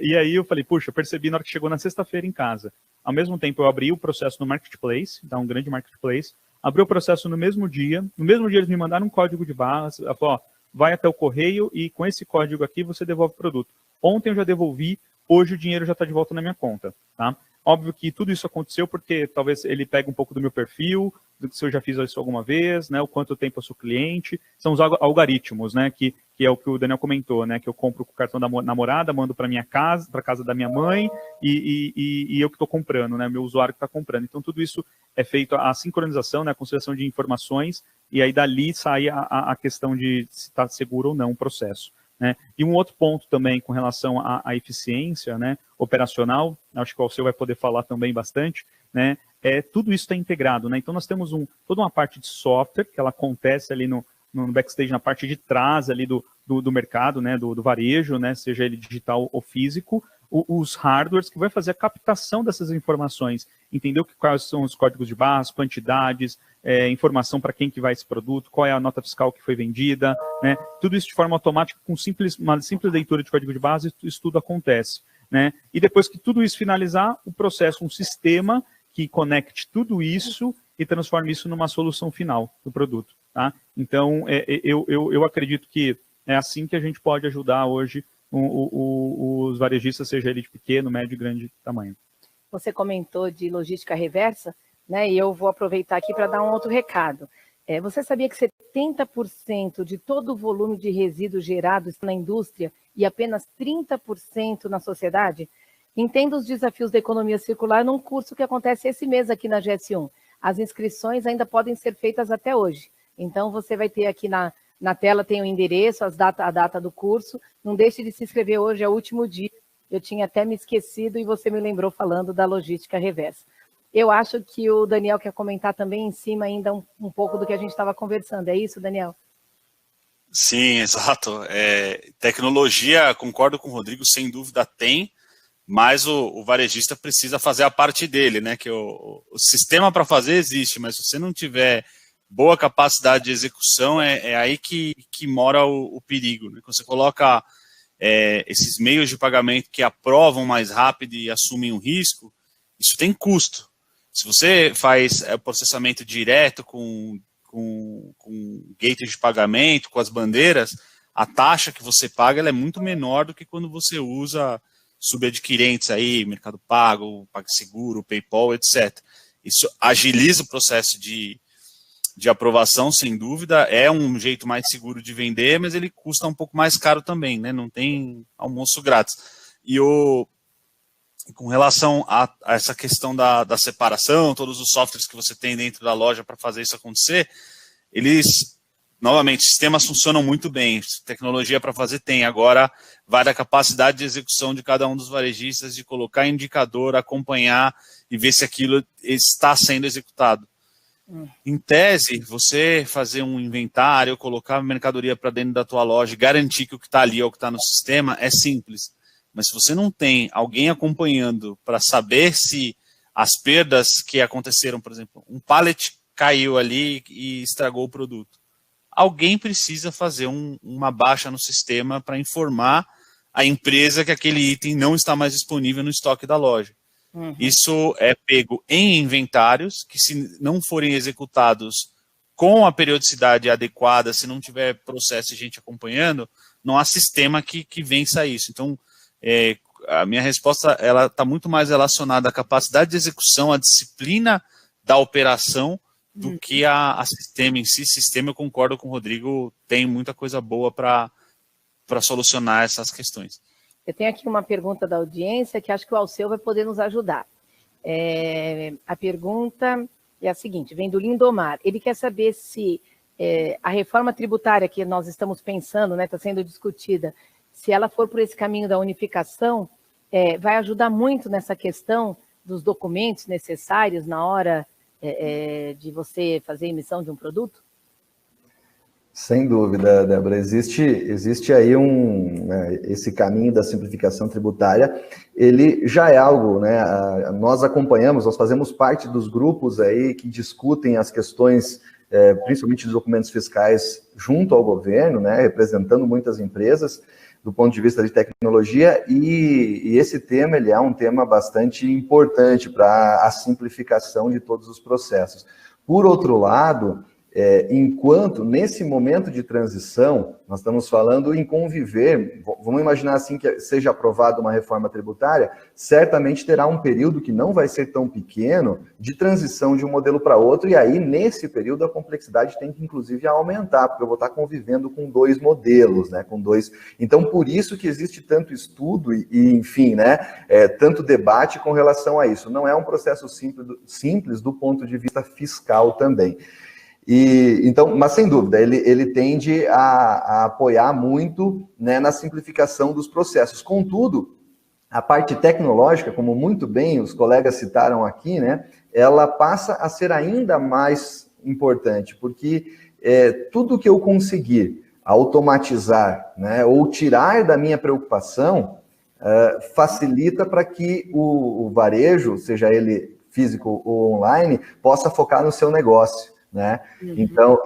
E aí eu falei, puxa, percebi na hora que chegou na sexta-feira em casa. Ao mesmo tempo eu abri o processo no Marketplace, um grande Marketplace, abri o processo no mesmo dia eles me mandaram um código de barras, falou, ó, vai até o correio e com esse código aqui você devolve o produto. Ontem eu já devolvi, hoje o dinheiro já está de volta na minha conta, tá? Óbvio que tudo isso aconteceu porque talvez ele pegue um pouco do meu perfil, se eu já fiz isso alguma vez, né, o quanto tempo eu sou cliente, são os algoritmos, né, que é o que o Daniel comentou, né, que eu compro com o cartão da namorada, mando para minha casa, para casa da minha mãe, e eu que estou comprando, né, meu usuário que está comprando. Então tudo isso é feito a sincronização, né, a conciliação de informações, e aí dali sai a questão de se está seguro ou não o processo. Né? E um outro ponto também com relação à eficiência, né, operacional, acho que o Alceu vai poder falar também bastante, né, tudo isso está integrado. Né? Então nós temos toda uma parte de software que ela acontece ali no backstage, na parte de trás ali do mercado, né, do varejo, né, seja ele digital ou físico, os hardwares que vai fazer a captação dessas informações, entender quais são os códigos de barras, quantidades, informação para quem que vai esse produto, qual é a nota fiscal que foi vendida, né? Tudo isso de forma automática, com uma simples leitura de código de barras, isso tudo acontece. Né? E depois que tudo isso finalizar, o processo, um sistema que conecte tudo isso e transforme isso numa solução final do produto. Tá? Então, eu acredito que é assim que a gente pode ajudar hoje os varejistas, seja ele de pequeno, médio e grande tamanho. Você comentou de logística reversa, né? E eu vou aproveitar aqui para dar um outro recado. Você sabia que 70% de todo o volume de resíduos gerados na indústria e apenas 30% na sociedade? Entenda os desafios da economia circular num curso que acontece esse mês aqui na GS1. As inscrições ainda podem ser feitas até hoje. Então, você vai ter aqui na tela, tem o endereço, a data do curso. Não deixe de se inscrever hoje, é o último dia. Eu tinha até me esquecido e você me lembrou falando da logística reversa. Eu acho que o Daniel quer comentar também em cima ainda um pouco do que a gente estava conversando. É isso, Daniel? Sim, exato. Tecnologia, concordo com o Rodrigo, sem dúvida tem, mas o varejista precisa fazer a parte dele, né? Que o sistema para fazer existe, mas se você não tiver boa capacidade de execução, é aí que mora o perigo. Né? Quando você coloca esses meios de pagamento que aprovam mais rápido e assumem um risco, isso tem custo. Se você faz processamento direto com gateway de pagamento, com as bandeiras, a taxa que você paga ela é muito menor do que quando você usa subadquirentes aí, Mercado Pago, PagSeguro, PayPal, etc. Isso agiliza o processo de aprovação, sem dúvida, é um jeito mais seguro de vender, mas ele custa um pouco mais caro também, né? Não tem almoço grátis. E com relação a essa questão da separação, todos os softwares que você tem dentro da loja para fazer isso acontecer, novamente, sistemas funcionam muito bem, tecnologia para fazer tem, agora vai da capacidade de execução de cada um dos varejistas, de colocar indicador, acompanhar e ver se aquilo está sendo executado. Em tese, você fazer um inventário, colocar a mercadoria para dentro da tua loja, garantir que o que está ali é o que está no sistema, é simples. Mas se você não tem alguém acompanhando para saber se as perdas que aconteceram, por exemplo, um pallet caiu ali e estragou o produto, alguém precisa fazer uma baixa no sistema para informar a empresa que aquele item não está mais disponível no estoque da loja. Isso é pego em inventários, que se não forem executados com a periodicidade adequada, se não tiver processo e gente acompanhando, não há sistema que vença isso. Então, a minha resposta ela está muito mais relacionada à capacidade de execução, à disciplina da operação, do que a sistema em si. Sistema, eu concordo com o Rodrigo, tem muita coisa boa para solucionar essas questões. Eu tenho aqui uma pergunta da audiência que acho que o Alceu vai poder nos ajudar. A pergunta é a seguinte, vem do Lindomar. Ele quer saber se a reforma tributária que nós estamos pensando, né, está sendo discutida, se ela for por esse caminho da unificação, vai ajudar muito nessa questão dos documentos necessários na hora de você fazer a emissão de um produto? Sem dúvida, Débora. Existe aí esse caminho da simplificação tributária, ele já é algo, né? Nós acompanhamos, nós fazemos parte dos grupos aí que discutem as questões, principalmente dos documentos fiscais, junto ao governo, né? Representando muitas empresas, do ponto de vista de tecnologia, e esse tema ele é um tema bastante importante para a simplificação de todos os processos. Por outro lado, enquanto nesse momento de transição, nós estamos falando em conviver, vamos imaginar assim que seja aprovada uma reforma tributária, certamente terá um período que não vai ser tão pequeno de transição de um modelo para outro, e aí nesse período a complexidade tem que inclusive aumentar, porque eu vou estar convivendo com dois modelos, né, com dois. Então por isso que existe tanto estudo e enfim, né, tanto debate com relação a isso. Não é um processo simples do ponto de vista fiscal também. Então, mas sem dúvida, ele tende a apoiar muito, né, na simplificação dos processos. Contudo, a parte tecnológica, como muito bem os colegas citaram aqui, né, ela passa a ser ainda mais importante, porque tudo que eu conseguir automatizar, né, ou tirar da minha preocupação, facilita para que o varejo, seja ele físico ou online, possa focar no seu negócio. Né?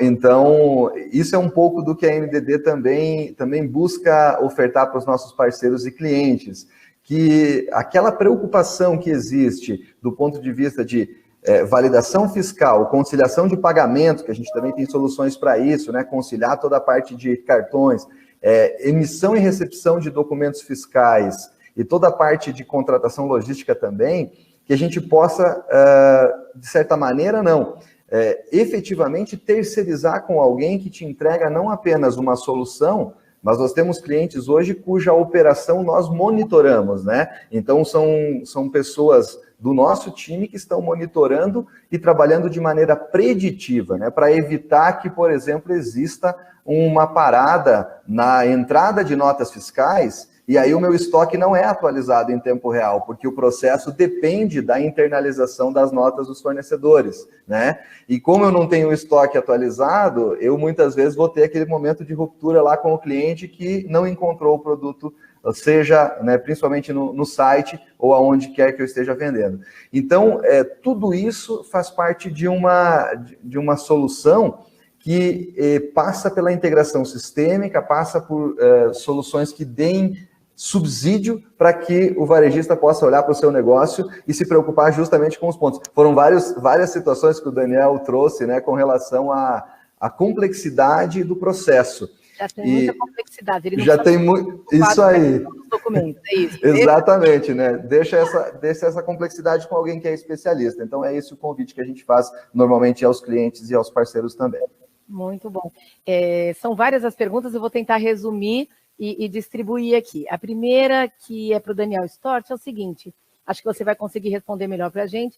Então, isso é um pouco do que a NDD também busca ofertar para os nossos parceiros e clientes, que aquela preocupação que existe do ponto de vista de validação fiscal, conciliação de pagamentos, que a gente também tem soluções para isso, né? Conciliar toda a parte de cartões, emissão e recepção de documentos fiscais e toda a parte de contratação logística também, que a gente possa, de certa maneira, efetivamente terceirizar com alguém que te entrega não apenas uma solução, mas nós temos clientes hoje cuja operação nós monitoramos, né? Então são pessoas do nosso time que estão monitorando e trabalhando de maneira preditiva, né? Para evitar que, por exemplo, exista uma parada na entrada de notas fiscais e aí o meu estoque não é atualizado em tempo real, porque o processo depende da internalização das notas dos fornecedores, né? E como eu não tenho o estoque atualizado, eu muitas vezes vou ter aquele momento de ruptura lá com o cliente que não encontrou o produto, seja, né, principalmente no site ou aonde quer que eu esteja vendendo. Então, tudo isso faz parte de uma solução que passa pela integração sistêmica, passa por soluções que deem subsídio para que o varejista possa olhar para o seu negócio e se preocupar justamente com os pontos. Foram várias situações que o Daniel trouxe, né, com relação à complexidade do processo. Já tem muita complexidade. Ele não já tem muito. Isso aí. Documentos, é isso. Exatamente, né? Deixa essa complexidade com alguém que é especialista. Então, é esse o convite que a gente faz normalmente aos clientes e aos parceiros também. Muito bom. São várias as perguntas, eu vou tentar resumir e distribuir aqui. A primeira, que é para o Daniel Stort, é o seguinte, acho que você vai conseguir responder melhor para a gente.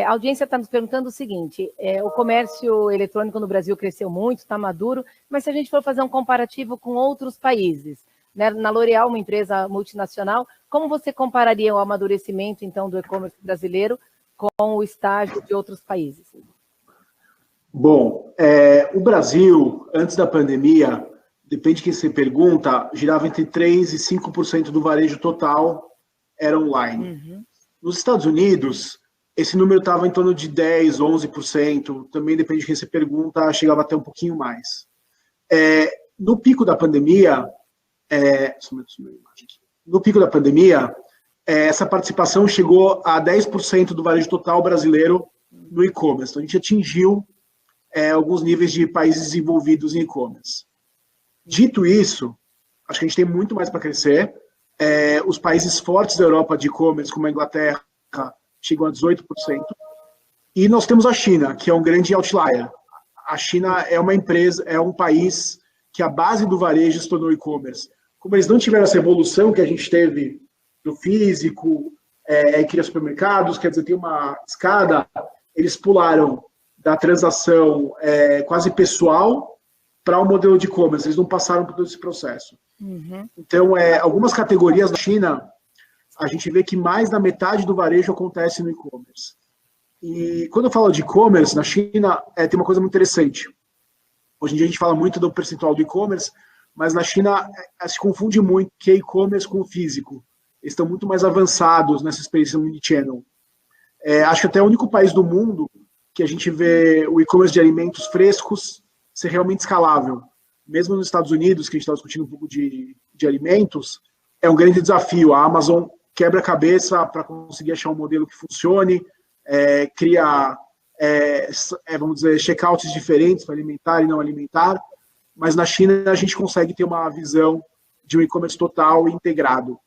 A audiência está nos perguntando o seguinte, o comércio eletrônico no Brasil cresceu muito, está maduro, mas se a gente for fazer um comparativo com outros países, né, na L'Oréal, uma empresa multinacional, como você compararia o amadurecimento, então, do e-commerce brasileiro com o estágio de outros países? Bom, o Brasil, antes da pandemia, depende de quem você pergunta, girava entre 3% e 5% do varejo total era online. Uhum. Nos Estados Unidos, esse número estava em torno de 10%, 11%, também depende de quem você pergunta, chegava até um pouquinho mais. No pico da pandemia, essa participação chegou a 10% do varejo total brasileiro no e-commerce. Então, a gente atingiu alguns níveis de países desenvolvidos em e-commerce. Dito isso, acho que a gente tem muito mais para crescer. Os países fortes da Europa de e-commerce, como a Inglaterra, chegam a 18%. E nós temos a China, que é um grande outlier. A China é uma empresa, é um país que a base do varejo se tornou e-commerce. Como eles não tiveram essa evolução que a gente teve do físico, criar supermercados, quer dizer, tem uma escada, eles pularam da transação quase pessoal para o modelo de e-commerce, eles não passaram por todo esse processo. Uhum. Então, algumas categorias da China, a gente vê que mais da metade do varejo acontece no e-commerce. E quando eu falo de e-commerce, na China, tem uma coisa muito interessante. Hoje em dia a gente fala muito do percentual do e-commerce, mas na China se confunde muito que é e-commerce com o físico. Eles estão muito mais avançados nessa experiência multi-channel. Acho que até é o único país do mundo que a gente vê o e-commerce de alimentos frescos ser realmente escalável. Mesmo nos Estados Unidos, que a gente está discutindo um pouco de alimentos, é um grande desafio. A Amazon quebra a cabeça para conseguir achar um modelo que funcione, cria, vamos dizer, checkouts diferentes para alimentar e não alimentar, mas na China a gente consegue ter uma visão de um e-commerce total e integrado,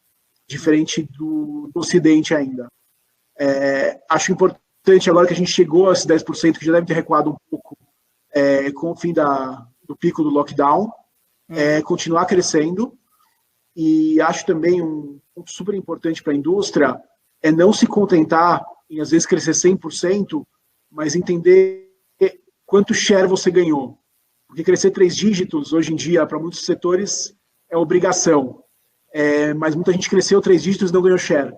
diferente do Ocidente ainda. Acho importante agora que a gente chegou a esses 10%, que já deve ter recuado um pouco com o fim do pico do lockdown, continuar crescendo, e acho também um ponto super importante para a indústria é não se contentar em, às vezes, crescer 100%, mas entender quanto share você ganhou. Porque crescer 3 dígitos, hoje em dia, para muitos setores, é obrigação. Mas muita gente cresceu 3 dígitos e não ganhou share.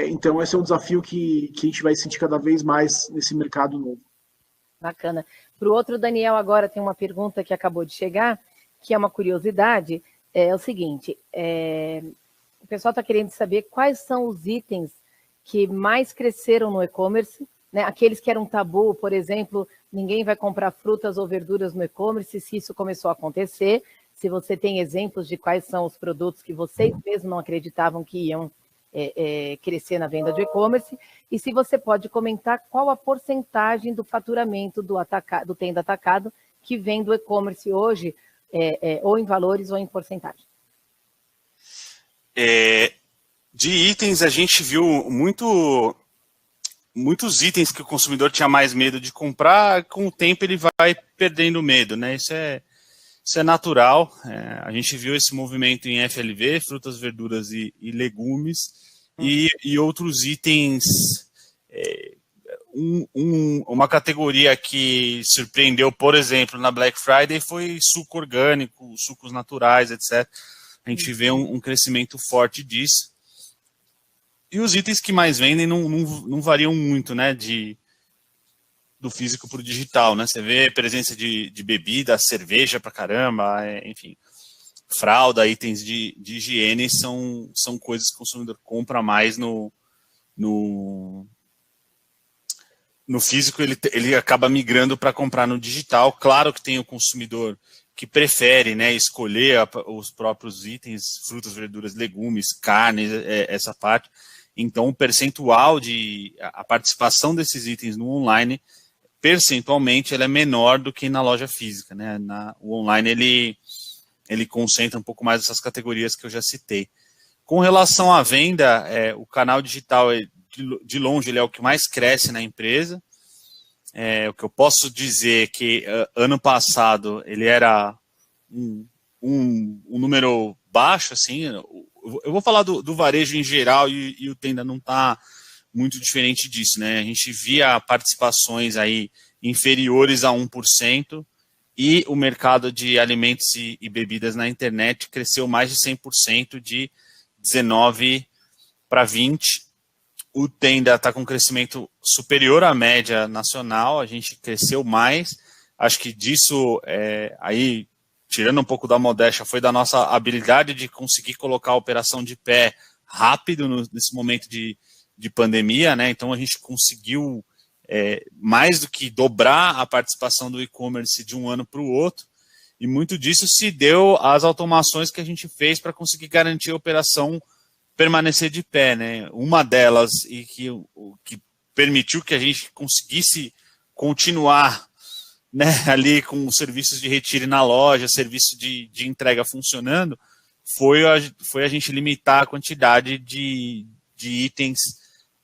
Então, esse é um desafio que a gente vai sentir cada vez mais nesse mercado novo. Bacana. Para o outro, Daniel, agora tem uma pergunta que acabou de chegar, que é uma curiosidade. É o seguinte, o pessoal está querendo saber quais são os itens que mais cresceram no e-commerce, né? Aqueles que eram tabu, por exemplo, ninguém vai comprar frutas ou verduras no e-commerce, se isso começou a acontecer, se você tem exemplos de quais são os produtos que vocês mesmos não acreditavam que iam crescer na venda de e-commerce, e se você pode comentar qual a porcentagem do faturamento do Tenda Atacado que vem do e-commerce hoje, ou em valores ou em porcentagem. De itens, a gente viu muitos itens que o consumidor tinha mais medo de comprar, com o tempo ele vai perdendo medo, né? Isso é natural. A gente viu esse movimento em FLV, frutas, verduras e legumes, e outros itens. Uma categoria que surpreendeu, por exemplo, na Black Friday foi suco orgânico, sucos naturais, etc. A gente vê um crescimento forte disso. E os itens que mais vendem não variam muito, né, do físico para o digital, né? Você vê presença de bebida, cerveja pra caramba, enfim. Fralda, itens de higiene são coisas que o consumidor compra mais no físico, ele acaba migrando para comprar no digital. Claro que tem o consumidor que prefere, né, escolher os próprios itens, frutas, verduras, legumes, carnes, essa parte. Então, o percentual a participação desses itens no online, percentualmente, ela é menor do que na loja física, né? O online, ele concentra um pouco mais essas categorias que eu já citei. Com relação à venda, o canal digital, de longe, ele é o que mais cresce na empresa. O que eu posso dizer é que ano passado ele era um número baixo, assim. Eu vou falar do varejo em geral e o Tenda não está muito diferente disso, né? A gente via participações aí inferiores a 1%, e o mercado de alimentos e bebidas na internet cresceu mais de 100%, de 19 para 20. O Tenda está com um crescimento superior à média nacional, a gente cresceu mais. Acho que disso, aí, tirando um pouco da modéstia, foi da nossa habilidade de conseguir colocar a operação de pé rápido nesse momento de pandemia, né? Então a gente conseguiu mais do que dobrar a participação do e-commerce de um ano para o outro, e muito disso se deu às automações que a gente fez para conseguir garantir a operação permanecer de pé, né? Uma delas, e que permitiu que a gente conseguisse continuar né, ali com os serviços de retiro na loja, serviço de entrega funcionando, foi a gente limitar a quantidade de itens,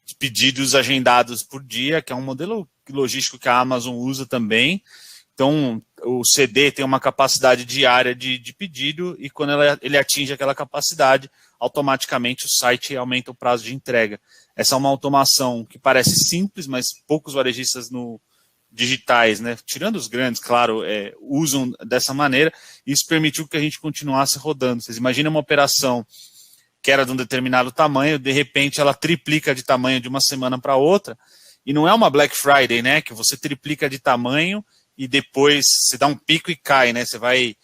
de pedidos agendados por dia, que é um modelo logístico que a Amazon usa também. Então, o CD tem uma capacidade diária de pedido, e quando ele atinge aquela capacidade, automaticamente o site aumenta o prazo de entrega. Essa é uma automação que parece simples, mas poucos varejistas digitais, né, tirando os grandes, claro, usam dessa maneira, e isso permitiu que a gente continuasse rodando. Vocês imaginam uma operação que era de um determinado tamanho, de repente ela triplica de tamanho de uma semana para outra, e não é uma Black Friday, né, que você triplica de tamanho e depois você dá um pico e cai, né, você vai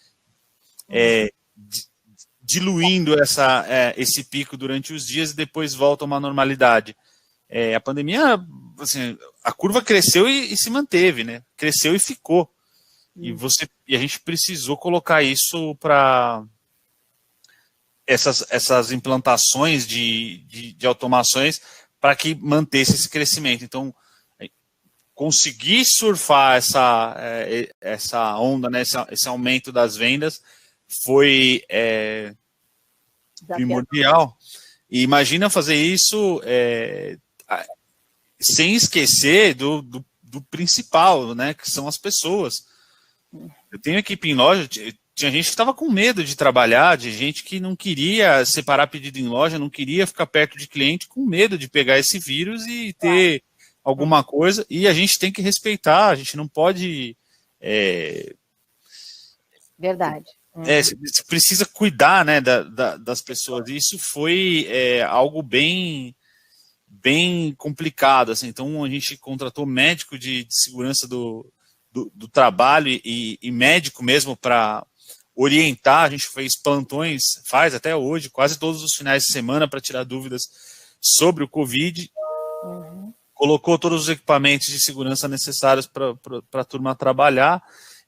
diluindo esse pico durante os dias e depois volta a uma normalidade. A pandemia, assim, a curva cresceu e se manteve, né? Cresceu e ficou. E a gente precisou colocar isso para essas implantações de automações para que mantesse esse crescimento. Então, conseguir surfar essa onda, né? Esse aumento das vendas foi primordial. E imagina fazer isso sem esquecer do principal, né, que são as pessoas. Eu tenho equipe em loja, tinha gente que estava com medo de trabalhar, de gente que não queria separar pedido em loja, não queria ficar perto de cliente, com medo de pegar esse vírus e ter alguma coisa, e a gente tem que respeitar, a gente não pode... Verdade. Você precisa cuidar, né, das pessoas, e isso foi algo bem complicado, assim. Então a gente contratou médico de segurança do trabalho e médico mesmo para orientar. A gente fez plantões, faz até hoje, quase todos os finais de semana, para tirar dúvidas sobre o Covid. Colocou todos os equipamentos de segurança necessários para a turma trabalhar.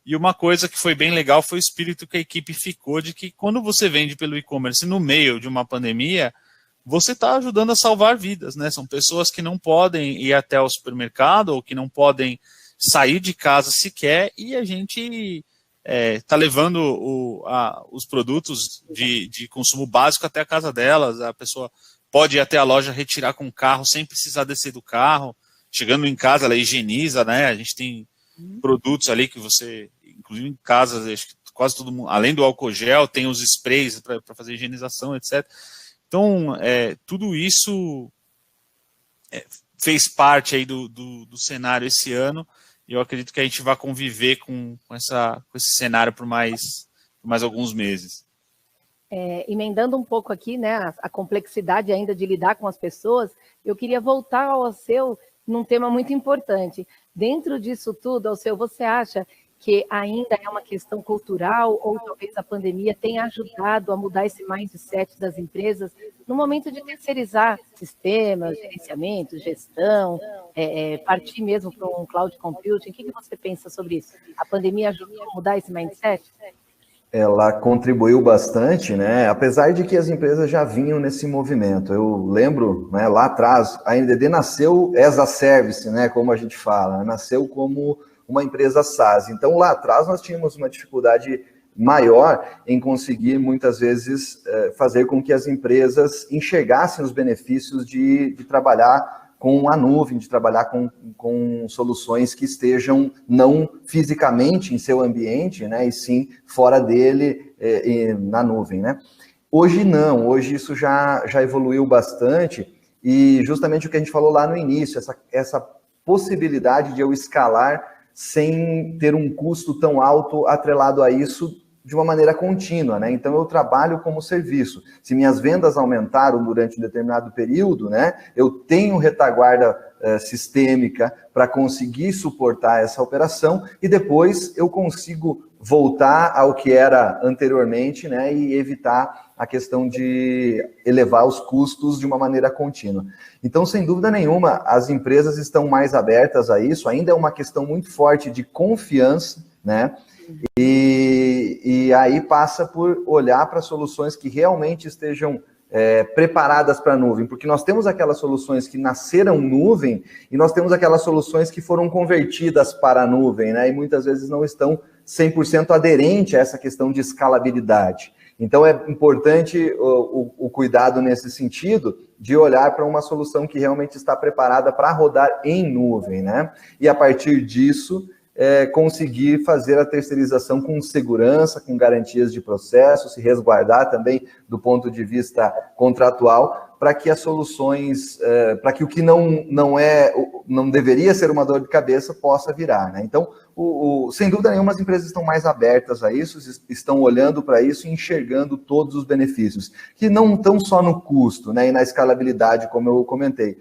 E uma coisa que foi bem legal foi o espírito que a equipe ficou de que quando você vende pelo e-commerce no meio de uma pandemia, você está ajudando a salvar vidas, né? São pessoas que não podem ir até o supermercado ou que não podem sair de casa sequer, e a gente está levando os produtos de consumo básico até a casa delas. A pessoa pode ir até a loja retirar com o carro sem precisar descer do carro. Chegando em casa, ela higieniza, né? A gente tem produtos ali que você, inclusive em casa, acho que quase todo mundo, além do álcool gel, tem os sprays para fazer higienização, etc. Então, tudo isso fez parte aí do cenário esse ano, e eu acredito que a gente vai conviver com esse cenário por mais alguns meses. Emendando um pouco aqui, né, a complexidade ainda de lidar com as pessoas, eu queria voltar ao seu num tema muito importante. Dentro disso tudo, Alceu, você acha que ainda é uma questão cultural, ou talvez a pandemia tenha ajudado a mudar esse mindset das empresas no momento de terceirizar sistemas, gerenciamento, gestão, partir mesmo para um cloud computing? O que você pensa sobre isso? A pandemia ajudou a mudar esse mindset? Ela contribuiu bastante, né? Apesar de que as empresas já vinham nesse movimento. Eu lembro, né, lá atrás, a NDD nasceu as a service, né, como a gente fala, nasceu como uma empresa SaaS. Então, lá atrás, nós tínhamos uma dificuldade maior em conseguir, muitas vezes, fazer com que as empresas enxergassem os benefícios de trabalhar com a nuvem, de trabalhar com soluções que estejam não fisicamente em seu ambiente, né, e sim fora dele, na nuvem, né? Hoje não, hoje isso já evoluiu bastante, e justamente o que a gente falou lá no início, essa possibilidade de eu escalar sem ter um custo tão alto atrelado a isso de uma maneira contínua, né? Então eu trabalho como serviço. Se minhas vendas aumentaram durante um determinado período, né, eu tenho retaguarda sistêmica para conseguir suportar essa operação, e depois eu consigo voltar ao que era anteriormente, né, e evitar a questão de elevar os custos de uma maneira contínua. Então, sem dúvida nenhuma, as empresas estão mais abertas a isso. Ainda é uma questão muito forte de confiança, né? E aí passa por olhar para soluções que realmente estejam preparadas para a nuvem, porque nós temos aquelas soluções que nasceram nuvem e nós temos aquelas soluções que foram convertidas para a nuvem, né? E muitas vezes não estão 100% aderentes a essa questão de escalabilidade. Então é importante o cuidado nesse sentido de olhar para uma solução que realmente está preparada para rodar em nuvem, né? E a partir disso, conseguir fazer a terceirização com segurança, com garantias de processo, se resguardar também do ponto de vista contratual, para que as soluções, para que o que não deveria ser uma dor de cabeça possa virar, né? Então, sem dúvida nenhuma, as empresas estão mais abertas a isso, estão olhando para isso e enxergando todos os benefícios, que não estão só no custo, né, e na escalabilidade, como eu comentei,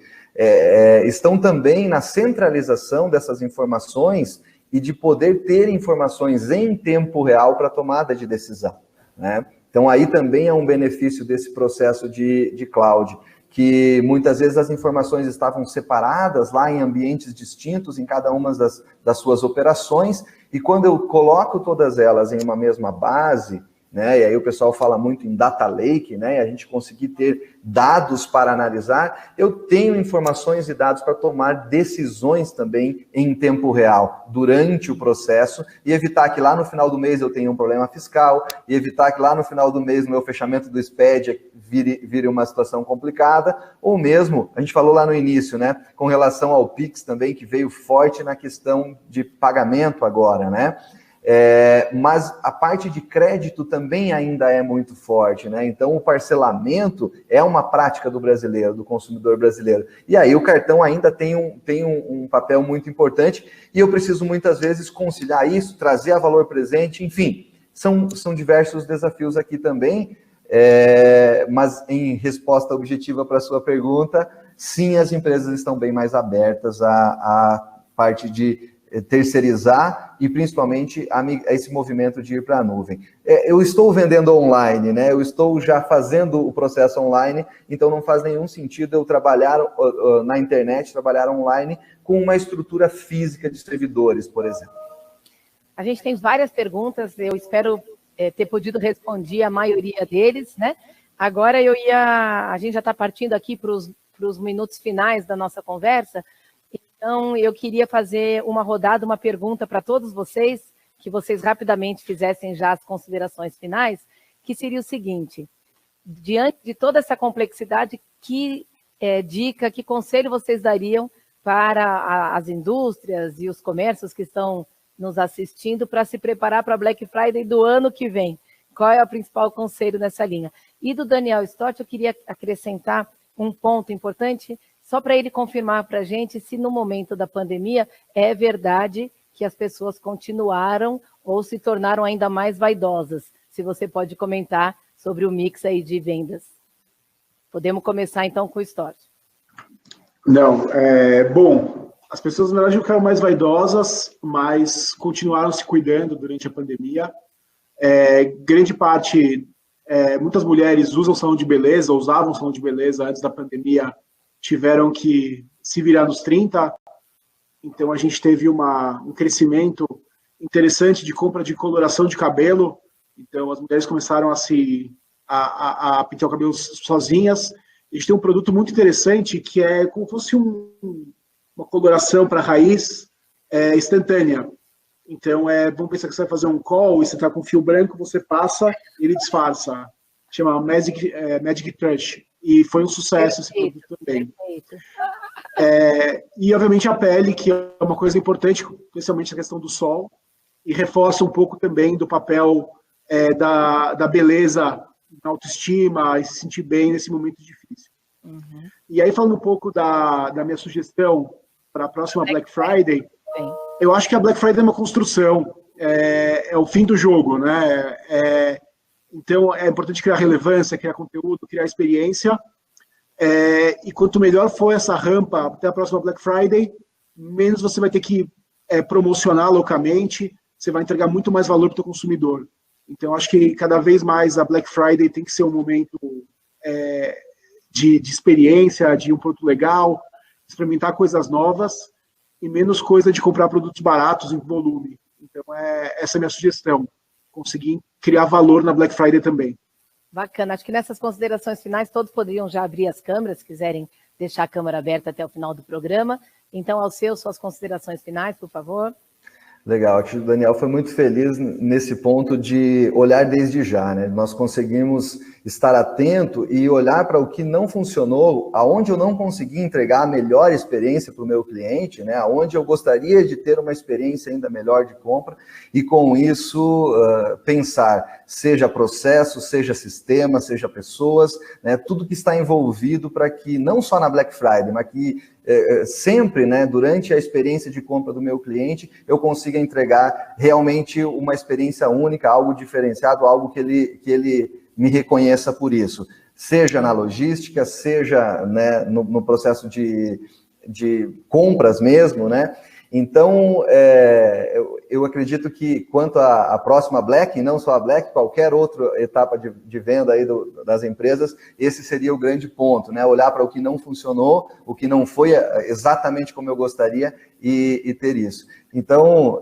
estão também na centralização dessas informações e de poder ter informações em tempo real para tomada de decisão, né? Então, aí também é um benefício desse processo de cloud, que muitas vezes as informações estavam separadas lá em ambientes distintos, em cada uma das suas operações, e quando eu coloco todas elas em uma mesma base, né, e aí o pessoal fala muito em data lake, né, e a gente conseguir ter dados para analisar, eu tenho informações e dados para tomar decisões também em tempo real, durante o processo, e evitar que lá no final do mês eu tenha um problema fiscal, e evitar que lá no final do mês o meu fechamento do SPED vire uma situação complicada, ou mesmo, a gente falou lá no início, né, com relação ao Pix também, que veio forte na questão de pagamento agora, né? Mas a parte de crédito também ainda é muito forte, né? Então o parcelamento é uma prática do brasileiro, do consumidor brasileiro. E aí o cartão ainda tem um papel muito importante e eu preciso muitas vezes conciliar isso, trazer a valor presente, enfim, são diversos desafios aqui também, mas em resposta objetiva para a sua pergunta, sim, as empresas estão bem mais abertas à parte de terceirizar e principalmente a esse movimento de ir para a nuvem. Eu estou vendendo online, né? Eu estou já fazendo o processo online, então não faz nenhum sentido eu trabalhar na internet, trabalhar online com uma estrutura física de servidores, por exemplo. A gente tem várias perguntas, eu espero ter podido responder a maioria deles, né? Agora a gente já está partindo aqui para os minutos finais da nossa conversa. Então, eu queria fazer uma rodada, uma pergunta para todos vocês, que vocês rapidamente fizessem já as considerações finais, que seria o seguinte: diante de toda essa complexidade, que dica, que conselho vocês dariam para as indústrias e os comércios que estão nos assistindo para se preparar para a Black Friday do ano que vem? Qual é o principal conselho nessa linha? E do Daniel Stott, eu queria acrescentar um ponto importante, só para ele confirmar para a gente se no momento da pandemia é verdade que as pessoas continuaram ou se tornaram ainda mais vaidosas. Se você pode comentar sobre o mix aí de vendas. Podemos começar então com o Stott. Não, bom, as pessoas na verdade ficaram mais vaidosas, mas continuaram se cuidando durante a pandemia. Grande parte, muitas mulheres usam salão de beleza, usavam salão de beleza antes da pandemia, tiveram que se virar nos 30, então a gente teve um crescimento interessante de compra de coloração de cabelo, então as mulheres começaram a pintar o cabelo sozinhas. A gente tem um produto muito interessante que é como se fosse uma coloração para raiz instantânea. Então, vamos pensar que você vai fazer um call e você está com fio branco, você passa e ele disfarça. Chama Magic Touch. E foi um sucesso esse produto também. E, obviamente, a pele, que é uma coisa importante, especialmente a questão do sol, e reforça um pouco também do papel da beleza, da autoestima, e se sentir bem nesse momento difícil. Uhum. E aí, falando um pouco da minha sugestão para a próxima Black Friday, eu acho que a Black Friday é uma construção, é o fim do jogo, né? Então, é importante criar relevância, criar conteúdo, criar experiência. E quanto melhor for essa rampa até a próxima Black Friday, menos você vai ter que promocionar loucamente, você vai entregar muito mais valor para o consumidor. Então, acho que cada vez mais a Black Friday tem que ser um momento de experiência, de um produto legal, experimentar coisas novas e menos coisa de comprar produtos baratos em volume. Então, essa é a minha sugestão. Conseguir criar valor na Black Friday também. Bacana. Acho que nessas considerações finais todos poderiam já abrir as câmeras, se quiserem deixar a câmera aberta até o final do programa. Então, suas considerações finais, por favor. Legal, acho que o Daniel foi muito feliz nesse ponto de olhar desde já, né? Nós conseguimos estar atento e olhar para o que não funcionou, aonde eu não consegui entregar a melhor experiência para o meu cliente, né? Aonde eu gostaria de ter uma experiência ainda melhor de compra e com isso pensar, seja processo, seja sistema, seja pessoas, né? Tudo que está envolvido para que não só na Black Friday, mas que sempre, né, durante a experiência de compra do meu cliente, eu consiga entregar realmente uma experiência única, algo diferenciado, algo que ele me reconheça por isso. Seja na logística, seja, né, no processo de compras mesmo, né? Então, eu acredito que quanto à próxima Black, e não só a Black, qualquer outra etapa de venda aí das empresas, esse seria o grande ponto, né? Olhar para o que não funcionou, o que não foi exatamente como eu gostaria e ter isso. Então,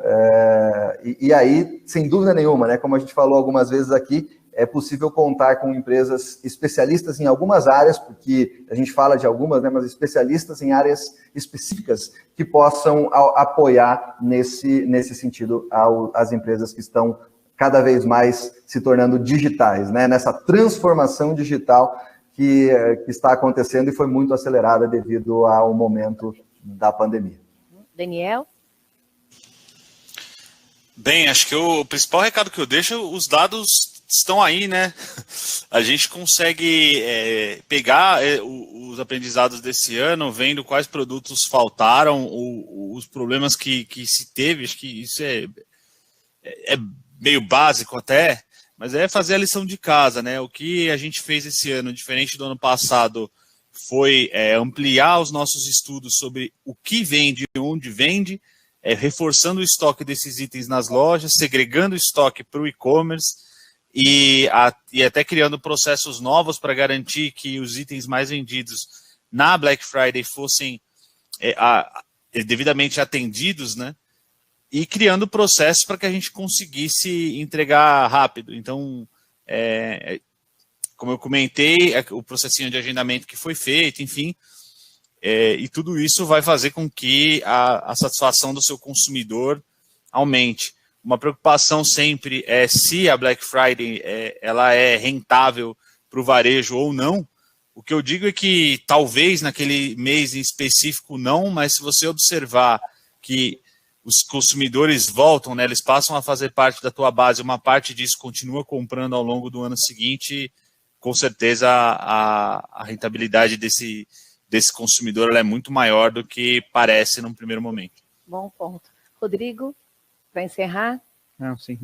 e aí, sem dúvida nenhuma, né? Como a gente falou algumas vezes aqui, é possível contar com empresas especialistas em algumas áreas, porque a gente fala de algumas, né, mas especialistas em áreas específicas que possam apoiar nesse sentido as empresas que estão cada vez mais se tornando digitais, né, nessa transformação digital que está acontecendo e foi muito acelerada devido ao momento da pandemia. Daniel? Bem, acho que o principal recado que eu deixo, os dados estão aí, né? A gente consegue pegar os aprendizados desse ano, vendo quais produtos faltaram, os problemas que se teve. Acho que isso é meio básico até, mas é fazer a lição de casa, né? O que a gente fez esse ano, diferente do ano passado, foi ampliar os nossos estudos sobre o que vende e onde vende, reforçando o estoque desses itens nas lojas, segregando o estoque para o e-commerce, e até criando processos novos para garantir que os itens mais vendidos na Black Friday fossem devidamente atendidos, né? E criando processos para que a gente conseguisse entregar rápido. Então, como eu comentei, o processinho de agendamento que foi feito, enfim, e tudo isso vai fazer com que a satisfação do seu consumidor aumente. Uma preocupação sempre é se a Black Friday ela é rentável para o varejo ou não. O que eu digo é que talvez naquele mês em específico não, mas se você observar que os consumidores voltam, né, eles passam a fazer parte da tua base, uma parte disso continua comprando ao longo do ano seguinte, com certeza a rentabilidade desse consumidor ela é muito maior do que parece num primeiro momento. Bom ponto. Rodrigo? Para encerrar? Não, sim.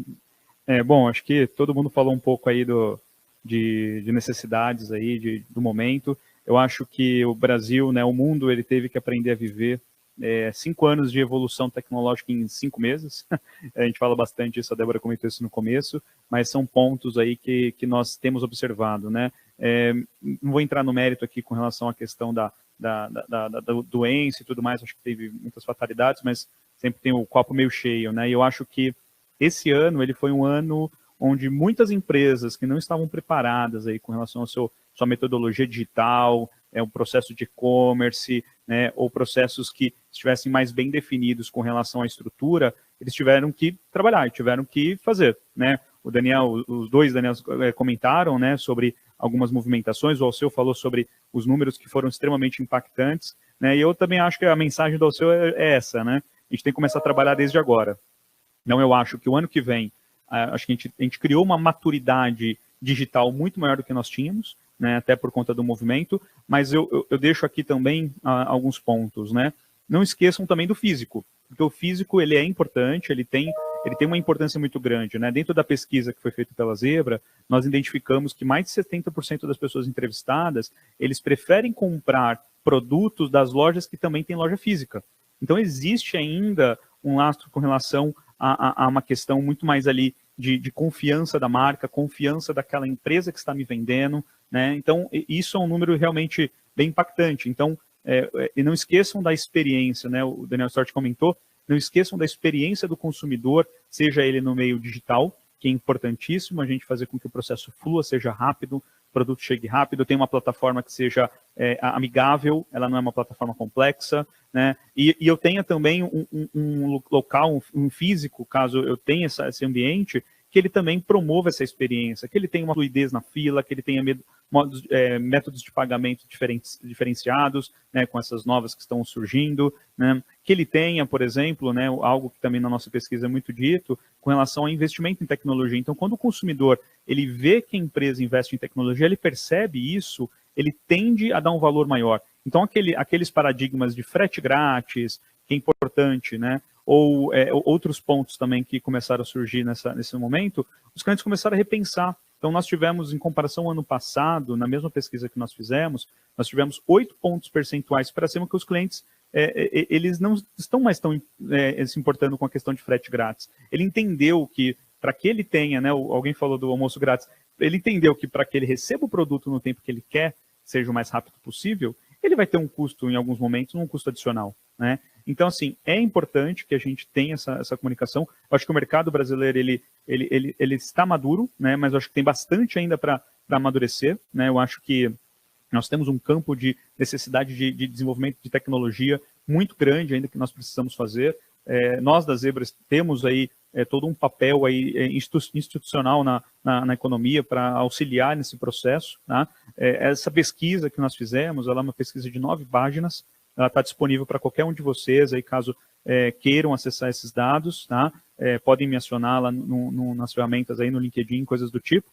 Bom, acho que todo mundo falou um pouco aí de necessidades aí do momento. Eu acho que o Brasil, né, o mundo, ele teve que aprender a viver 5 anos de evolução tecnológica em 5 meses. A gente fala bastante isso, a Débora comentou isso no começo, mas são pontos aí que nós temos observado, né? Não vou entrar no mérito aqui com relação à questão da doença e tudo mais, acho que teve muitas fatalidades, mas sempre tem o copo meio cheio, né? E eu acho que esse ano, ele foi um ano onde muitas empresas que não estavam preparadas aí com relação à sua metodologia digital, um processo de e-commerce, né, ou processos que estivessem mais bem definidos com relação à estrutura, eles tiveram que trabalhar e tiveram que fazer, né? Os dois Daniels comentaram, né, sobre algumas movimentações, o Alceu falou sobre os números que foram extremamente impactantes, né? E eu também acho que a mensagem do Alceu é essa, né? A gente tem que começar a trabalhar desde agora. Não, eu acho que o ano que vem, acho que a gente criou uma maturidade digital muito maior do que nós tínhamos, né, até por conta do movimento, mas eu deixo aqui também alguns pontos, né? Não esqueçam também do físico, porque o físico ele é importante, ele tem uma importância muito grande, né? Dentro da pesquisa que foi feita pela Zebra, nós identificamos que mais de 70% das pessoas entrevistadas, eles preferem comprar produtos das lojas que também têm loja física. Então, existe ainda um lastro com relação a uma questão muito mais ali de confiança da marca, confiança daquela empresa que está me vendendo, né? Então, isso é um número realmente bem impactante. Então, e não esqueçam da experiência, né? O Daniel Stort comentou, não esqueçam da experiência do consumidor, seja ele no meio digital, que é importantíssimo a gente fazer com que o processo flua, seja rápido, o produto chegue rápido, tem uma plataforma que seja amigável, ela não é uma plataforma complexa, né? E eu tenha também um local, um físico, caso eu tenha esse ambiente, que ele também promova essa experiência, que ele tenha uma fluidez na fila, que ele tenha métodos de pagamento diferenciados, né, com essas novas que estão surgindo, né, que ele tenha, por exemplo, né, algo que também na nossa pesquisa é muito dito, com relação ao investimento em tecnologia. Então, quando o consumidor ele vê que a empresa investe em tecnologia, ele percebe isso, ele tende a dar um valor maior. Então, aqueles paradigmas de frete grátis, que é importante, né, ou outros pontos também que começaram a surgir nesse momento, os clientes começaram a repensar. Então, nós tivemos, em comparação ao ano passado, na mesma pesquisa que nós fizemos, nós tivemos 8 pontos percentuais para cima que os clientes, eles não estão mais tão se importando com a questão de frete grátis. Ele entendeu que, para que ele tenha, né, alguém falou do almoço grátis, ele entendeu que para que ele receba o produto no tempo que ele quer, seja o mais rápido possível, ele vai ter um custo, em alguns momentos, um custo adicional, né? Então, assim, é importante que a gente tenha essa comunicação. Eu acho que o mercado brasileiro, ele está maduro, né? Mas eu acho que tem bastante ainda para amadurecer, né? Eu acho que nós temos um campo de necessidade de desenvolvimento de tecnologia muito grande ainda que nós precisamos fazer. Nós da Zebras temos aí todo um papel aí institucional na economia para auxiliar nesse processo, tá? Essa pesquisa que nós fizemos, ela é uma pesquisa de 9 páginas, ela está disponível para qualquer um de vocês, aí caso queiram acessar esses dados, tá? Podem me acionar lá nas ferramentas aí no LinkedIn, coisas do tipo,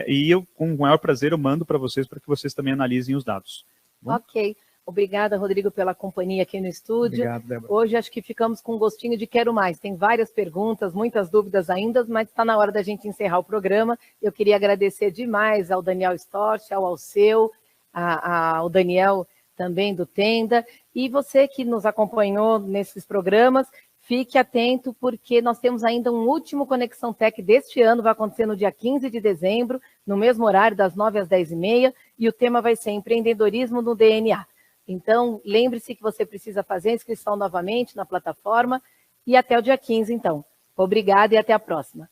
e eu, com o maior prazer, eu mando para vocês que também analisem os dados. Bom? Ok. Obrigada, Rodrigo, pela companhia aqui no estúdio. Obrigado, Débora. Hoje acho que ficamos com um gostinho de quero mais. Tem várias perguntas, muitas dúvidas ainda, mas está na hora da gente encerrar o programa. Eu queria agradecer demais ao Daniel Storch, ao Alceu, ao Daniel também do Tenda, e você que nos acompanhou nesses programas, fique atento, porque nós temos ainda um último Conexão Tech deste ano, vai acontecer no dia 15 de dezembro, no mesmo horário, das 9 às 10h30, e o tema vai ser empreendedorismo no DNA. Então, lembre-se que você precisa fazer a inscrição novamente na plataforma, e até o dia 15, então. Obrigada e até a próxima.